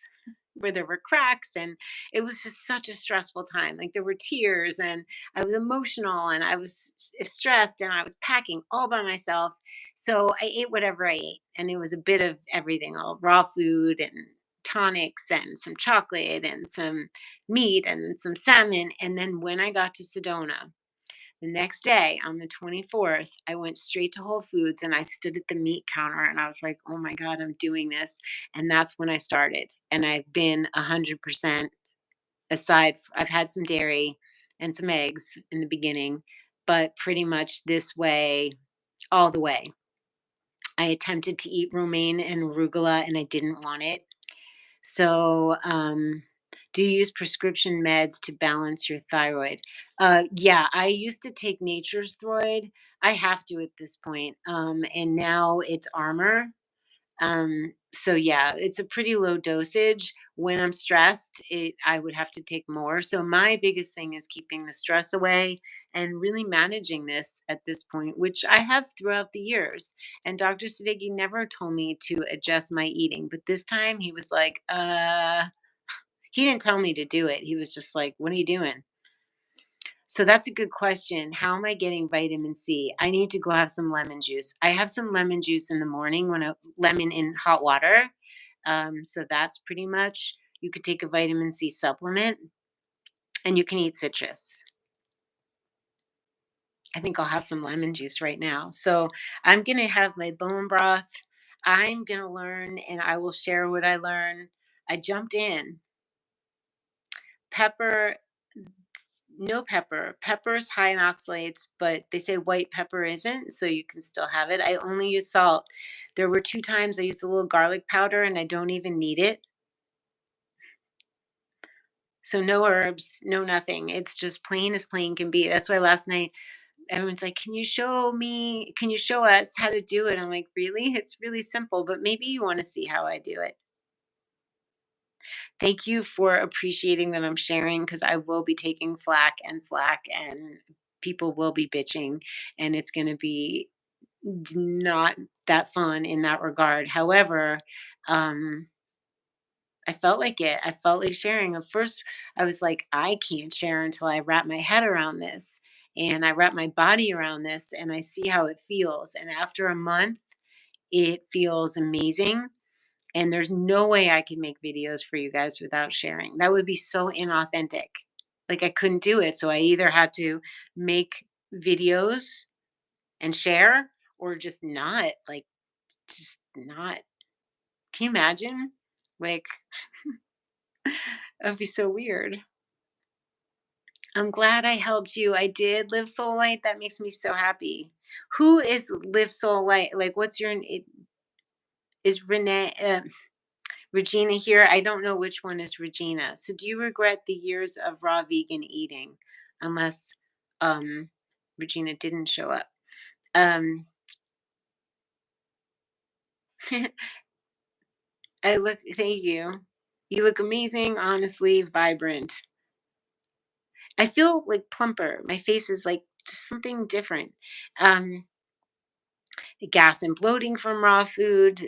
where there were cracks. And it was just such a stressful time. Like there were tears and I was emotional and I was stressed and I was packing all by myself. So I ate whatever I ate. And it was a bit of everything, all raw food and tonics and some chocolate and some meat and some salmon. And then when I got to Sedona, the next day on the 24th, I went straight to Whole Foods and I stood at the meat counter and I was like, oh my God, I'm doing this. And that's when I started. And I've been 100% I've had some dairy and some eggs in the beginning, but pretty much this way, all the way. I attempted to eat romaine and arugula and I didn't want it. So, do you use prescription meds to balance your thyroid? Yeah, I used to take Nature's Throid. I have to at this point. And now it's Armor. So yeah, it's a pretty low dosage. When I'm stressed, I would have to take more. So my biggest thing is keeping the stress away and really managing this at this point, which I have throughout the years. And Dr. Sadeghi never told me to adjust my eating, but this time he was like, he didn't tell me to do it. He was just like, "What are you doing?" So that's a good question. How am I getting vitamin C? I need to go have some lemon juice. I have some lemon juice in the morning when I lemon in hot water. So that's pretty much, you could take a vitamin C supplement and you can eat citrus. I think I'll have some lemon juice right now. So I'm going to have my bone broth. I'm going to learn and I will share what I learn. I jumped in. Pepper, no pepper. Pepper's high in oxalates, but they say white pepper isn't, so you can still have it. I only use salt. There were 2 times I used a little garlic powder and I don't even need it. So no herbs, no nothing. It's just plain as plain can be. That's why last night everyone's like, "Can you show me? Can you show us how to do it?" I'm like, "Really? It's really simple, but maybe you want to see how I do it." Thank you for appreciating that I'm sharing because I will be taking flack and slack and people will be bitching and it's going to be not that fun in that regard. However, um I felt like it. I felt like sharing. At first, I was like, I can't share until I wrap my head around this and I wrap my body around this and I see how it feels. And after a month, it feels amazing. And there's no way I could make videos for you guys without sharing. That would be so inauthentic. Like I couldn't do it. So I either had to make videos and share or just not, like, just not. Can you imagine? Like, that'd be so weird. I'm glad I helped you. I did live soul light. That makes me so happy. Who is live soul light? Like, what's your is Renee Regina here? I don't know which one is Regina. So, do you regret the years of raw vegan eating? Unless um, Regina didn't show up. Um, I look. Thank you. You look amazing. Honestly, vibrant. I feel like plumper. My face is like just something different. Um, the gas and bloating from raw food,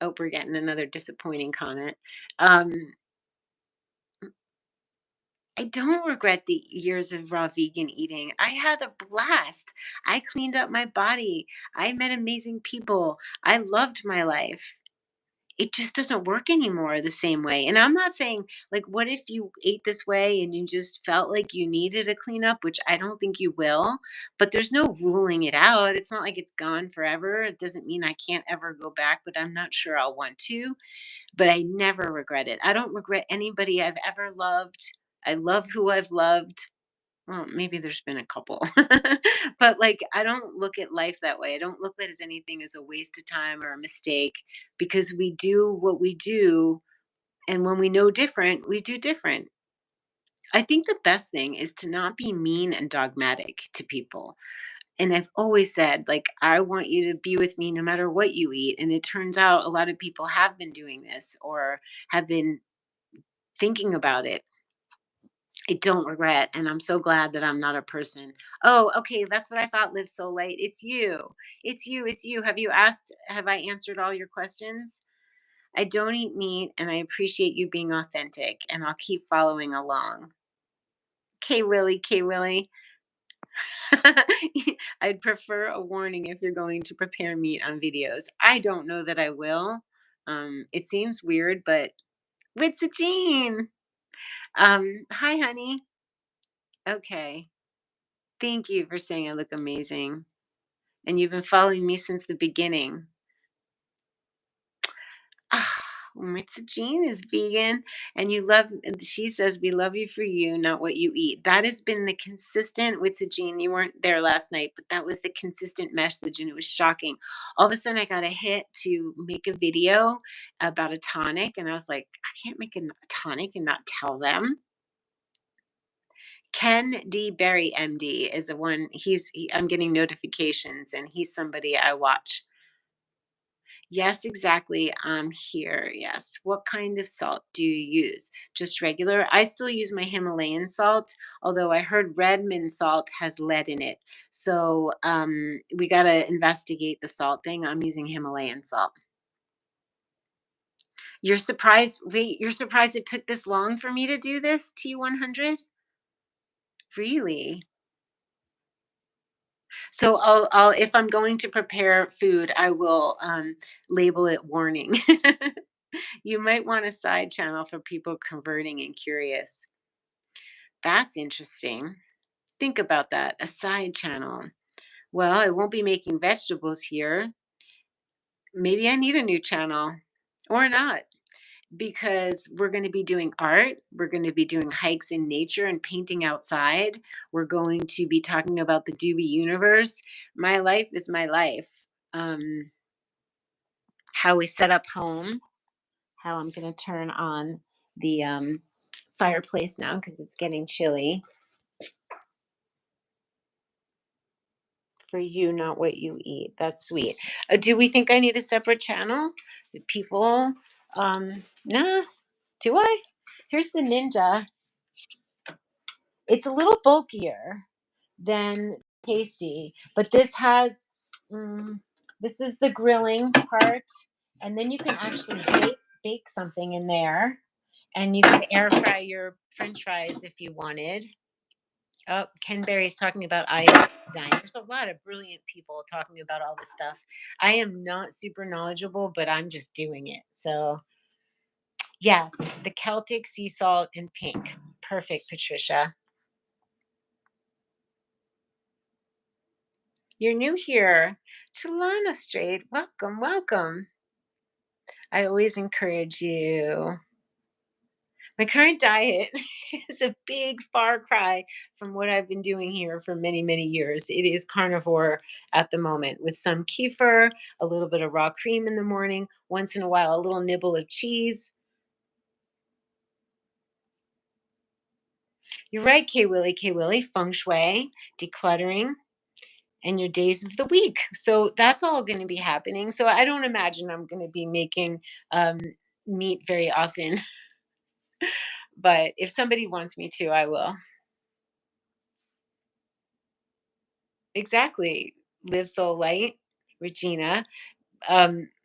oh, we're getting another disappointing comment. Um, I don't regret the years of raw vegan eating. I had a blast. I cleaned up my body. I met amazing people. I loved my life. It just doesn't work anymore the same way. And I'm not saying, like, what if you ate this way and you just felt like you needed a cleanup, which I don't think you will, but there's no ruling it out. It's not like it's gone forever. It doesn't mean I can't ever go back, but I'm not sure I'll want to. But I never regret it. I don't regret anybody I've ever loved. I love who I've loved. Well, maybe there's been a couple, but like I don't look at life that way. I don't look at it as anything as a waste of time or a mistake because we do what we do. And when we know different, we do different. I think the best thing is to not be mean and dogmatic to people. And I've always said, like, I want you to be with me no matter what you eat. And it turns out a lot of people have been doing this or have been thinking about it. I don't regret, and I'm so glad that I'm not a person. Oh, okay, that's what I thought live so late. It's you. It's you. It's you. Have I answered all your questions? I don't eat meat and I appreciate you being authentic and I'll keep following along. K Willie, K Willie. I'd prefer a warning if you're going to prepare meat on videos. I don't know that I will. It seems weird, but it's a gene. Hi honey. Okay. Thank you for saying I look amazing. And you've been following me since the beginning. Ah, Mitzi Jean is vegan, and she says, we love you for you, not what you eat. That has been the consistent, Mitzi Jean, you weren't there last night, but that was the consistent message, and it was shocking. All of a sudden, I got a hit to make a video about a tonic, and I was like, I can't make a tonic and not tell them. Ken D. Berry, MD, is the one. I'm getting notifications, and he's somebody I watch. Yes, exactly. I'm here. Yes. What kind of salt do you use? Just regular? I still use my Himalayan salt, although I heard Redmond salt has lead in it. So we got to investigate the salt thing. I'm using Himalayan salt. You're surprised? Wait, you're surprised it took this long for me to do this T100? Really? So if I'm going to prepare food, I will label it warning. You might want a side channel for people converting and curious. That's interesting. Think about that. A side channel. Well, I won't be making vegetables here. maybe I need a new channel or not, because we're going to be doing art. We're going to be doing hikes in nature and painting outside. We're going to be talking about the Doobie universe. My life is my life. How we set up home, how I'm going to turn on the fireplace now because it's getting chilly. For you, not what you eat. That's sweet. Do we think I need a separate channel? People, nah. Do I? Here's the Ninja. It's a little bulkier than Tasty, but this has, this is the grilling part, and then you can actually bake something in there, and you can air fry your French fries if you wanted. Oh, Ken Berry's talking about iodine. There's a lot of brilliant people talking about all this stuff. I am not super knowledgeable, but I'm just doing it. So, yes, the Celtic sea salt in pink. Perfect, Patricia. You're new here. Chalana Strait, welcome, welcome. I always encourage you. My current diet is a big far cry from what I've been doing here for many, many years. It is carnivore at the moment with some kefir, a little bit of raw cream in the morning, once in a while, a little nibble of cheese. You're right, K. Willie, feng shui, decluttering, and your days of the week. So that's all going to be happening. So I don't imagine I'm going to be making um, meat very often, but if somebody wants me to, I will. Exactly. Live Soul Light, Regina.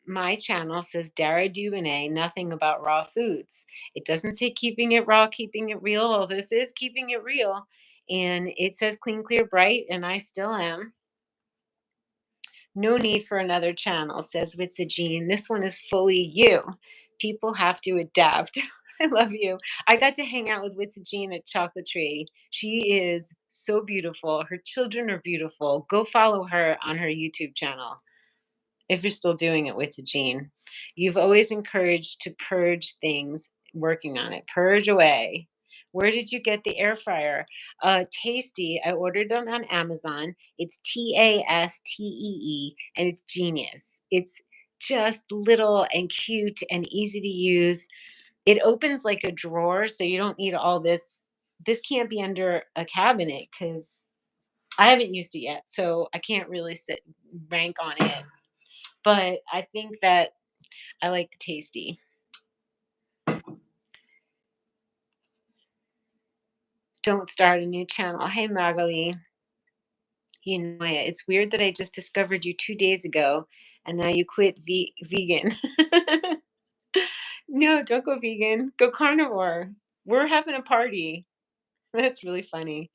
My channel says Dara Dubonnet, nothing about raw foods. It doesn't say keeping it raw, keeping it real. Well, this is keeping it real. And it says clean, clear, bright, and I still am. No need for another channel, says Witzagene. This one is fully you. People have to adapt. I love you. I got to hang out with Witzagene at Chocolate Tree. She is so beautiful. Her children are beautiful. Go follow her on her YouTube channel if you're still doing it with a gene. You've always encouraged to purge things, working on it. Purge away. Where did you get the air fryer? Tasty. I ordered them on Amazon. It's Tastee, and it's genius. It's just little and cute and easy to use. It opens like a drawer, so you don't need all this. This can't be under a cabinet because I haven't used it yet, so I can't really rank on it, but I think that I like the tasty. Don't start a new channel. Hey, Magali. You know it. It's weird that I just discovered you 2 days ago and now you quit vegan. No, don't go vegan. Go carnivore. We're having a party. That's really funny.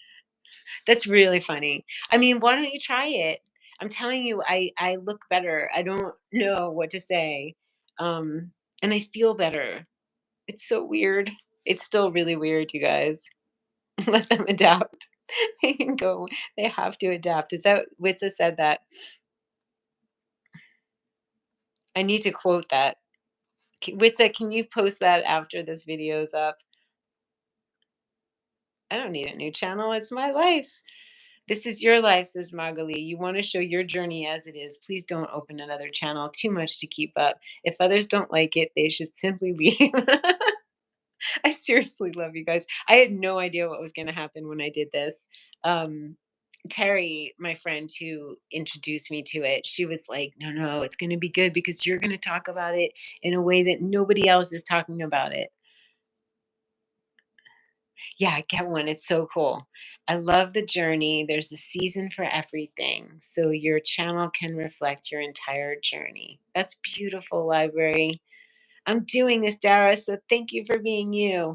That's really funny. I mean, why don't you try it? I'm telling you, I look better. I don't know what to say. And I feel better. It's so weird. It's still really weird, you guys. Let them adapt. They can go. They have to adapt. Is that Witza said that? I need to quote that. Witza, can you post that after this video's up? I don't need a new channel. It's my life. This is your life, says Magali. You want to show your journey as it is. Please don't open another channel. Too much to keep up. If others don't like it, they should simply leave. I seriously love you guys. I had no idea what was going to happen when I did this. Terry, my friend who introduced me to it, she was like, no, no, it's going to be good because you're going to talk about it in a way that nobody else is talking about it. Yeah, get one. It's so cool. I love the journey. There's a season for everything. So your channel can reflect your entire journey. That's beautiful, library. I'm doing this, Dara. So thank you for being you.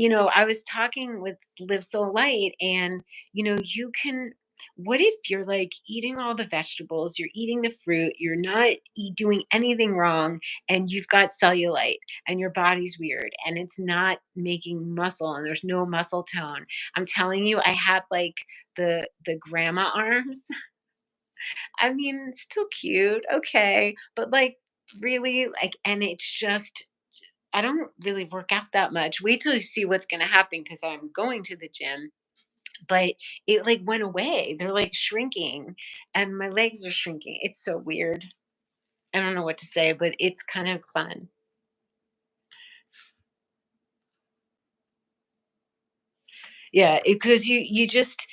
I was talking with Live So Light, and, you can, what if you're like eating all the vegetables, you're eating the fruit, you're not doing anything wrong, and you've got cellulite and your body's weird and it's not making muscle and there's no muscle tone. I'm telling you, I had like the grandma arms. I mean, still cute, okay, but, like, really, like and it's just I don't really work out that much. Wait till you see what's gonna happen because 'cause I'm going to the gym, but it, like, went away. They're, like, shrinking, and my legs are shrinking. It's so weird. I don't know what to say, but it's kind of fun. Yeah, because you just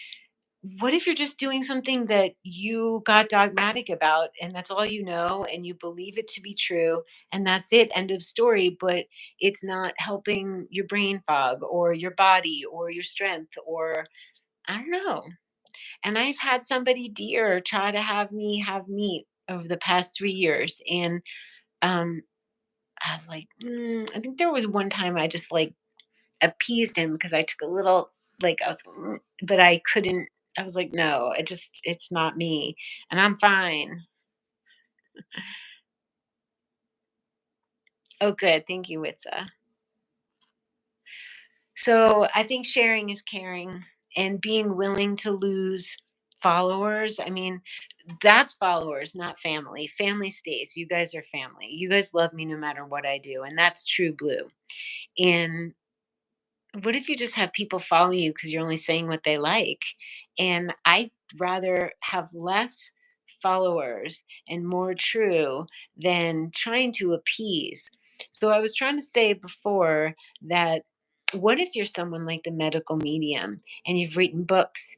what if you're just doing something that you got dogmatic about and that's all you know and you believe it to be true and that's it, end of story, but it's not helping your brain fog or your body or your strength or I don't know. And I've had somebody dear try to have me have meat over the past 3 years. And um, I was like, I think there was one time I just like appeased him because I took a little like I was but I couldn't I was like, "No, it's not me, and I'm fine." Oh, good. Thank you, Witsa. So, I think sharing is caring and being willing to lose followers. I mean, that's followers, not family. Family stays. You guys are family. You guys love me no matter what I do, and that's true blue. And what if you just have people follow you because you're only saying what they like? And I'd rather have less followers and more true than trying to appease. So I was trying to say before that what if you're someone like the medical medium and you've written books?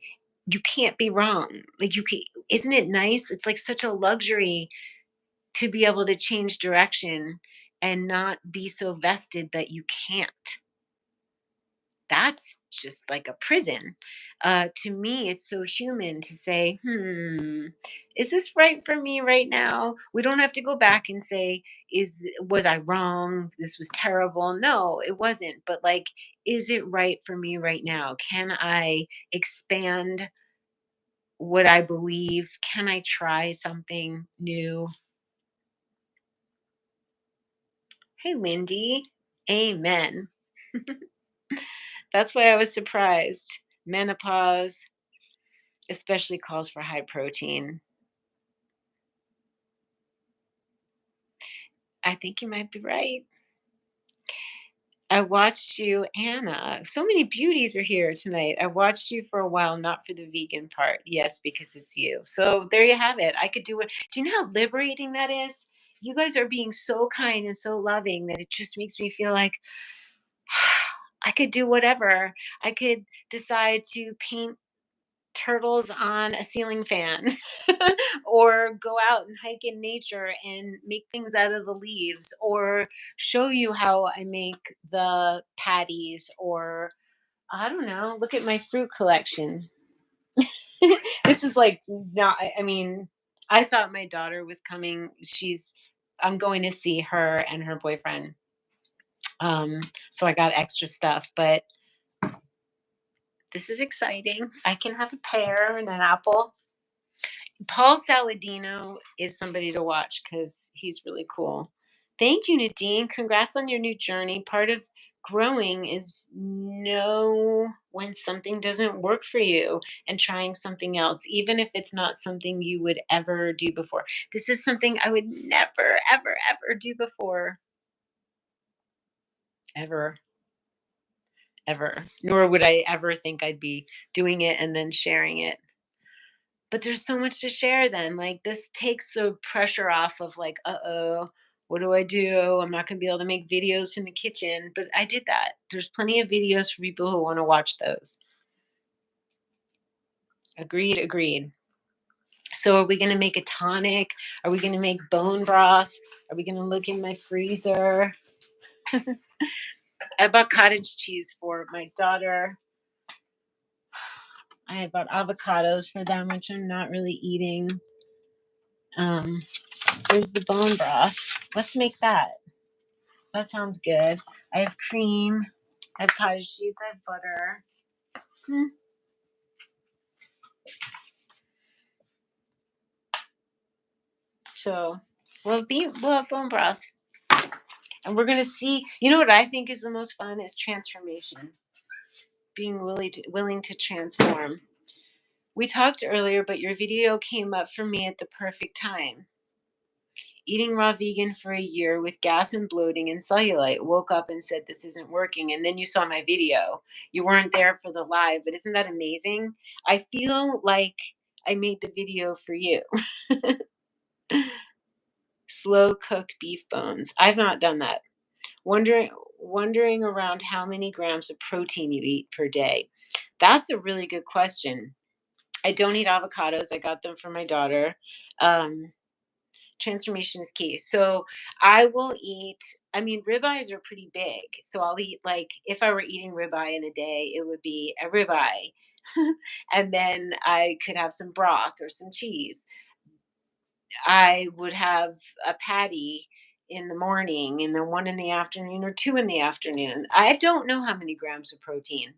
You can't be wrong. Like you can, isn't it nice? It's like such a luxury to be able to change direction and not be so vested that you can't. That's just like a prison. To me, it's so human to say, is this right for me right now? We don't have to go back and say, was I wrong? This was terrible. No, it wasn't. But like, is it right for me right now? Can I expand what I believe? Can I try something new? Hey, Lindy. Amen. That's why I was surprised. Menopause, especially calls for high protein. I think you might be right. I watched you, Anna. So many beauties are here tonight. I watched you for a while, not for the vegan part. Yes, because it's you. So there you have it. I could do it. Do you know how liberating that is? You guys are being so kind and so loving that it just makes me feel like I could do whatever. I could decide to paint turtles on a ceiling fan or go out and hike in nature and make things out of the leaves or show you how I make the patties or I don't know, look at my fruit collection. This is like not I mean, I thought my daughter was coming. I'm going to see her and her boyfriend. So I got extra stuff, but this is exciting. I can have a pear and an apple. Paul Saladino is somebody to watch because he's really cool. Thank you, Nadine. Congrats on your new journey. Part of growing is know when something doesn't work for you and trying something else, even if it's not something you would ever do before. This is something I would never, ever, ever do before. Ever, ever. Nor would I ever think I'd be doing it and then sharing it. But there's so much to share then, like, this takes the pressure off of, like, "Uh-oh, what do I do? I'm not gonna be able to make videos in the kitchen," but I did that. There's plenty of videos for people who wanna watch those. Agreed, agreed. So are we gonna make a tonic? Are we gonna make bone broth? Are we gonna look in my freezer? I bought cottage cheese for my daughter. I bought avocados for them, which I'm not really eating. Um, there's the bone broth. Let's make that. That sounds good. I have cream. I have cottage cheese. I have butter. Hmm. So we'll have bone broth, and we're gonna see. You know what I think is the most fun is transformation. Being willing to transform. We talked earlier, but your video came up for me at the perfect time. Eating raw vegan for a year with gas and bloating and cellulite. Woke up and said, this isn't working. And then you saw my video. You weren't there for the live, but isn't that amazing? I feel like I made the video for you. Slow cooked beef bones. I've not done that. Wondering around how many grams of protein you eat per day. That's a really good question. I don't eat avocados. I got them for my daughter. Um, Transformation is key. So I will eat, I mean, ribeyes are pretty big. So I'll eat, like, if I were eating ribeye in a day, it would be a ribeye. And then I could have some broth or some cheese. I would have a patty in the morning and then one in the afternoon or two in the afternoon. I don't know how many grams of protein.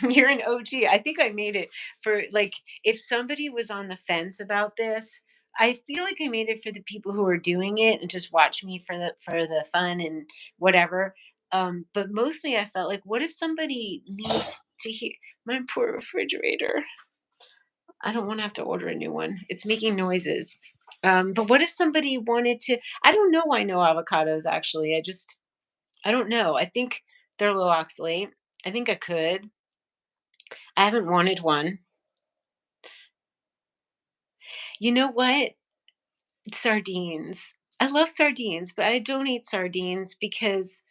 You're an OG. I think I made it for, like, if somebody was on the fence about this, I feel like I made it for the people who are doing it and just watch me for the fun and whatever. But mostly I felt like, what if somebody needs to hear my poor refrigerator? I don't want to have to order a new one. It's making noises. But what if somebody wanted to? I don't know. I know avocados actually. I don't know. I think they're a little oxalate. I think I could. I haven't wanted one. You know what? Sardines. I love sardines, but I don't eat sardines because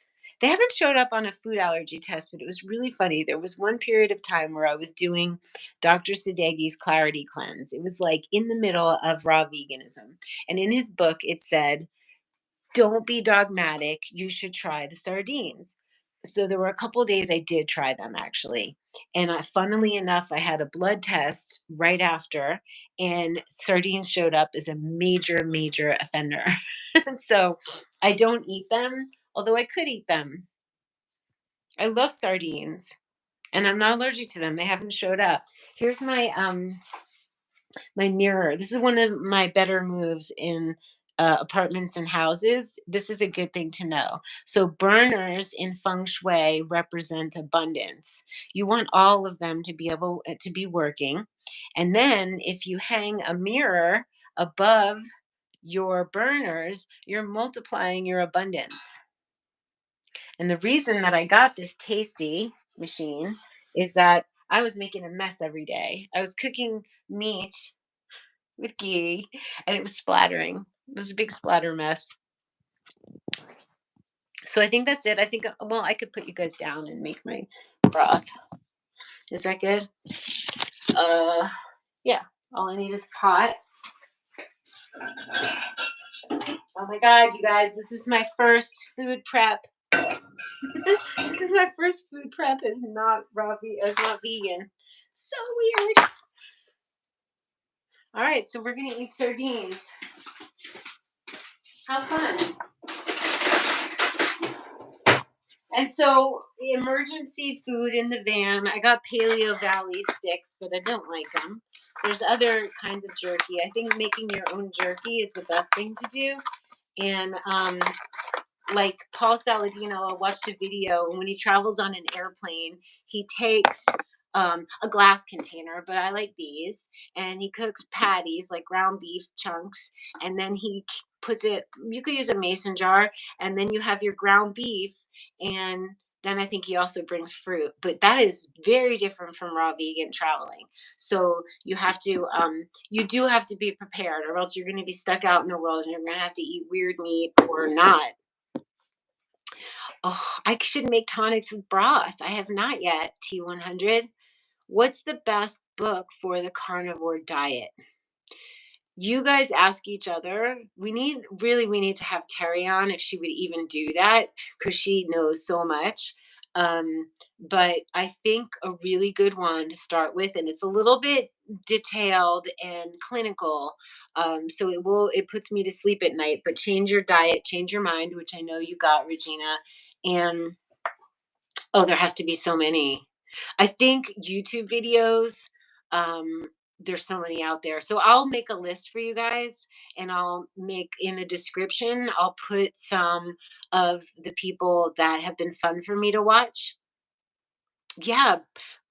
they haven't showed up on a food allergy test, but it was really funny. There was one period of time where I was doing Dr. Sadeghi's Clarity Cleanse. It was like in the middle of raw veganism. And in his book, it said, don't be dogmatic. You should try the sardines. So there were a couple of days I did try them actually. And funnily enough, I had a blood test right after, and sardines showed up as a major, major offender. So I don't eat them, although I could eat them. I love sardines and I'm not allergic to them. They haven't showed up. Here's my mirror. This is one of my better moves in apartments and houses. This is a good thing to know. So, burners in feng shui represent abundance. You want all of them to be able to be working. And then, if you hang a mirror above your burners, you're multiplying your abundance. And the reason that I got this tasty machine is that I was making a mess every day. I was cooking meat with ghee, and it was splattering. It was a big splatter mess. So I think that's it. I think, well, I could put you guys down and make my broth. Is that good? Uh, yeah. All I need is a pot. Oh my God, you guys, this is my first food prep. This is my first food prep as not as not vegan. So weird. All right, so we're gonna eat sardines. How fun. And so, emergency food in the van. I got Paleo Valley sticks, but I don't like them. There's other kinds of jerky. I think making your own jerky is the best thing to do. And like Paul Saladino, I watched a video, and when he travels on an airplane, he takes a glass container, but I like these, and he cooks patties, like ground beef chunks, and then puts it, you could use a mason jar, and then you have your ground beef, and then I think he also brings fruit, but that is very different from raw vegan traveling. So you do have to be prepared, or else you're going to be stuck out in the world and you're going to have to eat weird meat or not. Oh, I should make tonics with broth. I have not yet. T100. What's the best book for the carnivore diet? You guys ask each other. We need to have Terry on if she would even do that, because she knows so much. But I think a really good one to start with, and it's a little bit detailed and clinical. So it puts me to sleep at night. But change your diet, change your mind, which I know you got, Regina. And oh, there has to be so many. I think YouTube videos, um, there's so many out there. So I'll make a list for you guys, and I'll make in the description, I'll put some of the people that have been fun for me to watch. Yeah.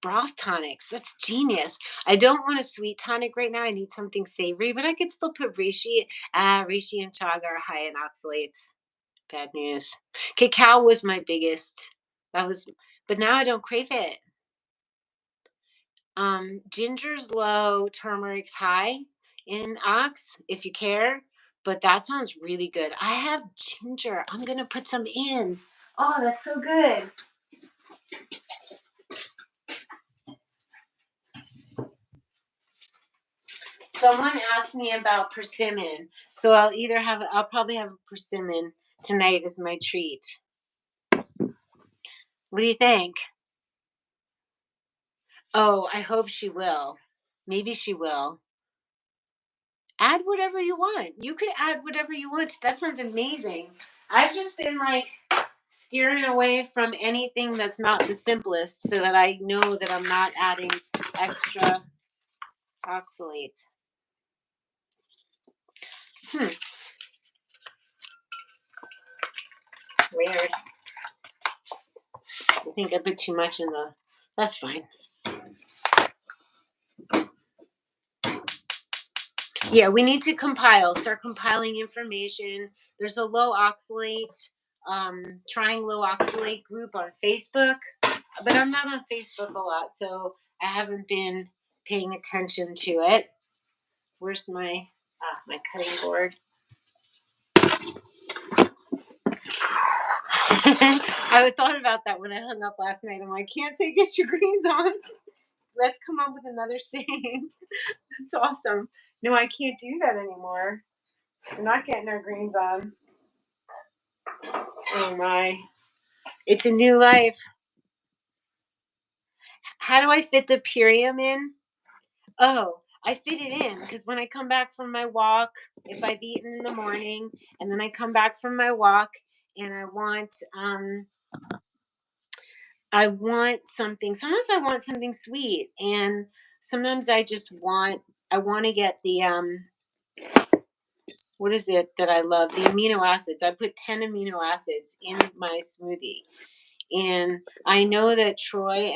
broth tonics. That's genius. I don't want a sweet tonic right now. I need something savory, but I could still put reishi. Reishi and chaga are high in oxalates. Bad news. Cacao was my biggest. That was, but now I don't crave it. Ginger's low, turmeric's high in ox, if you care. But that sounds really good. I have ginger. I'm gonna put some in. Oh, that's so good. Someone asked me about persimmon, so I'll probably have a persimmon tonight as my treat. What do you think? Oh, I hope she will. Maybe she will. Add whatever you want. You could add whatever you want. That sounds amazing. I've just been like steering away from anything that's not the simplest so that I know that I'm not adding extra oxalates. Weird. I think I put too much in the. That's fine. Yeah, we need to start compiling information. There's a low oxalate, trying low oxalate group on Facebook, but I'm not on Facebook a lot, so I haven't been paying attention to it. Where's my cutting board? I thought about that when I hung up last night. I'm like, can't say get your greens on. Let's come up with another saying. That's awesome. No, I can't do that anymore. We're not getting our greens on. Oh my. It's a new life. How do I fit the Purium in? Oh, I fit it in because when I come back from my walk, if I've eaten in the morning and then I come back from my walk and I want something. Sometimes I want something sweet, and sometimes I want to get the what is it that I love? The amino acids. I put 10 amino acids in my smoothie. And I know that Troy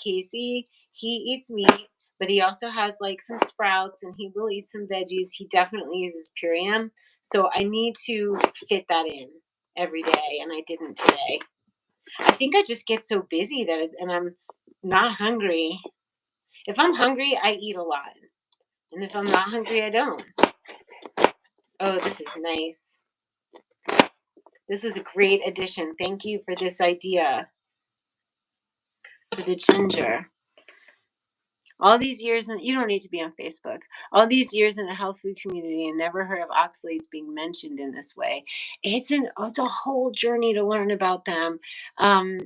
Casey, he eats meat, but he also has like some sprouts and he will eat some veggies. He definitely uses Purium. So I need to fit that in every day, and I didn't today. I think I just get so busy and I'm not hungry. If I'm hungry, I eat a lot. And if I'm not hungry, I don't. Oh, this is nice. This is a great addition. Thank you for this idea for the ginger. All these years, and you don't need to be on Facebook. All these years in the health food community, and never heard of oxalates being mentioned in this way. It's a whole journey to learn about them.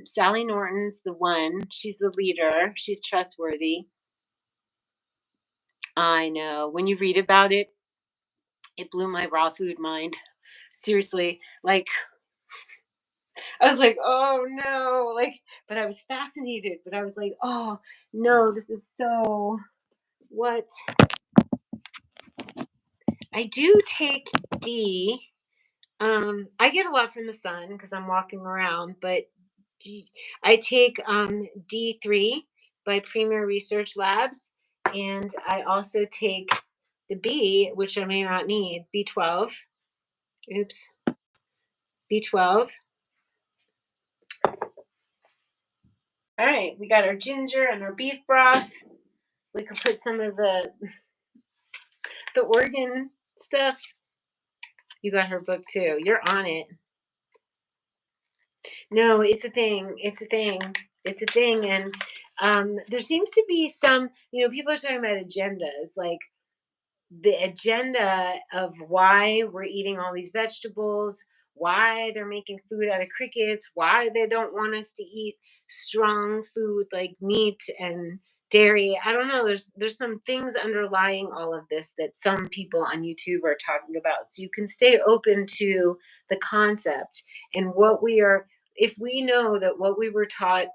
Sally Norton's the one. She's the leader. She's trustworthy. I know. When you read about it, it blew my raw food mind. Seriously, like I was like, oh no, like, but I was fascinated. But I was like, oh no, this is so what. I do take D. I get a lot from the sun because I'm walking around, but I take D3 by Premier Research Labs, and I also take the B, which I may not need, B12. Oops, B12. All right, we got our ginger and our beef broth. We could put some of the organ stuff. You got her book too. You're on it. No, it's a thing. It's a thing. It's a thing. And there seems to be some, people are talking about agendas, like the agenda of why we're eating all these vegetables, why they're making food out of crickets, why they don't want us to eat strong food like meat and dairy. I don't know. There's some things underlying all of this that some people on YouTube are talking about. So you can stay open to the concept and if we know that what we were taught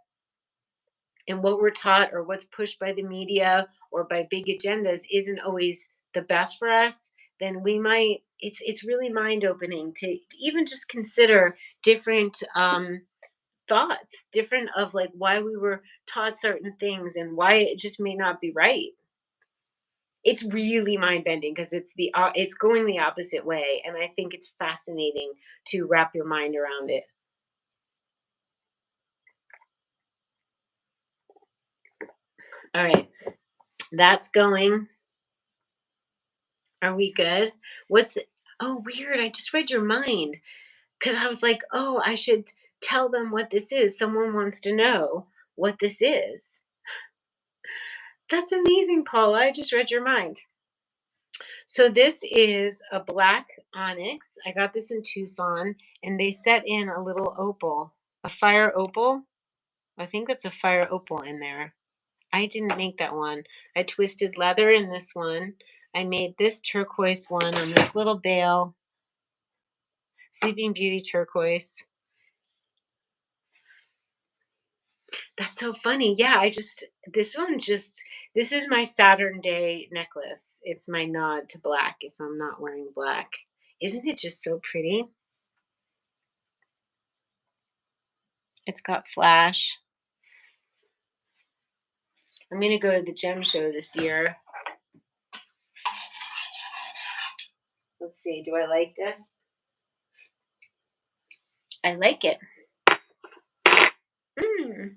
and what we're taught or what's pushed by the media or by big agendas isn't always the best for us, then we might it's really mind opening to even just consider different thoughts, different of like why we were taught certain things and why it just may not be right. It's really mind bending because it's going the opposite way, and I think it's fascinating to wrap your mind around it. All right, that's going. Are we good? What's the, oh weird? I just read your mind because I was like, oh, I should tell them what this is. Someone wants to know what this is. That's amazing, Paula. I just read your mind. So this is a black onyx. I got this in Tucson, and they set in a little opal, a fire opal. I think that's a fire opal in there. I didn't make that one. I twisted leather in this one. I made this turquoise one on this little bale, Sleeping Beauty turquoise. That's so funny. Yeah, this one this is my Saturn Day necklace. It's my nod to black if I'm not wearing black. Isn't it just so pretty? It's got flash. I'm gonna go to the gem show this year. Let's see, do I like this? I like it. Mm.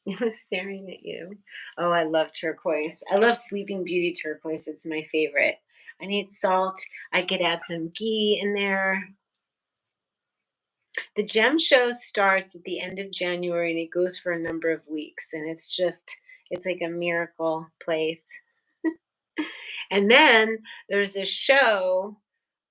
I was staring at you. Oh, I love turquoise. I love Sleeping Beauty turquoise. It's my favorite. I need salt. I could add some ghee in there. The gem show starts at the end of January and it goes for a number of weeks. And it's like a miracle place. And then there's a show.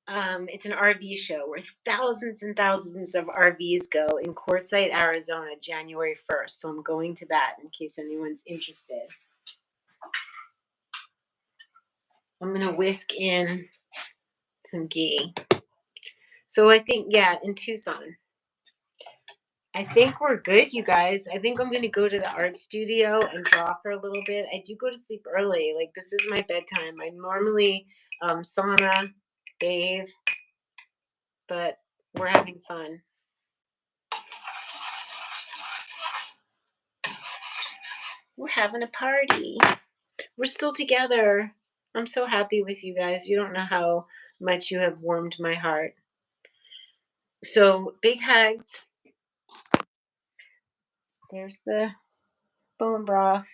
It's an RV show where thousands and thousands of RVs go in Quartzsite, Arizona, January 1st. So I'm going to that in case anyone's interested. I'm going to whisk in some ghee. So I think, yeah, in Tucson. I think we're good, you guys. I think I'm going to go to the art studio and draw for a little bit. I do go to sleep early. Like, this is my bedtime. I normally sauna, bathe, but we're having fun. We're having a party. We're still together. I'm so happy with you guys. You don't know how much you have warmed my heart. So, big hugs. There's the bone broth.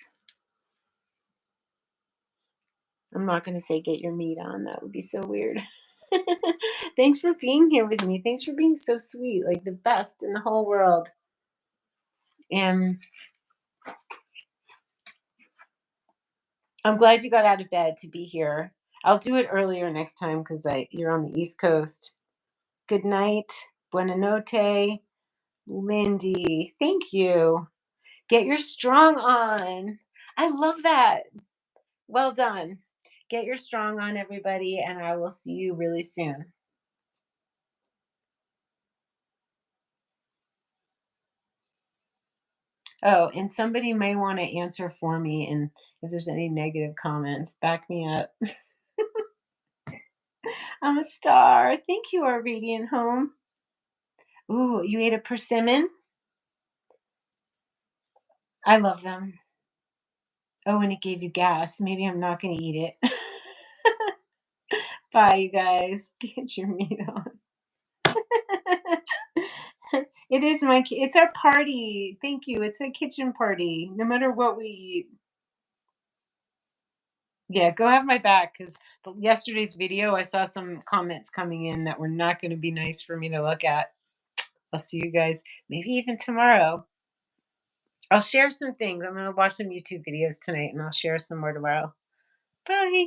I'm not going to say get your meat on. That would be so weird. Thanks for being here with me. Thanks for being so sweet, like the best in the whole world. And I'm glad you got out of bed to be here. I'll do it earlier next time because you're on the East Coast. Good night. Buona notte. Lindy, thank you. Get your strong on. I love that. Well done. Get your strong on, everybody, and I will see you really soon. Oh, and somebody may want to answer for me, and if there's any negative comments, back me up. I'm a star. Thank you, our radiant home. Ooh, you ate a persimmon? I love them. Oh, and it gave you gas. Maybe I'm not going to eat it. Bye, you guys. Get your meat on. It is it's our party. Thank you. It's a kitchen party. No matter what we eat. Yeah, go have my back because yesterday's video, I saw some comments coming in that were not going to be nice for me to look at. I'll see you guys maybe even tomorrow. I'll share some things. I'm going to watch some YouTube videos tonight and I'll share some more tomorrow. Bye.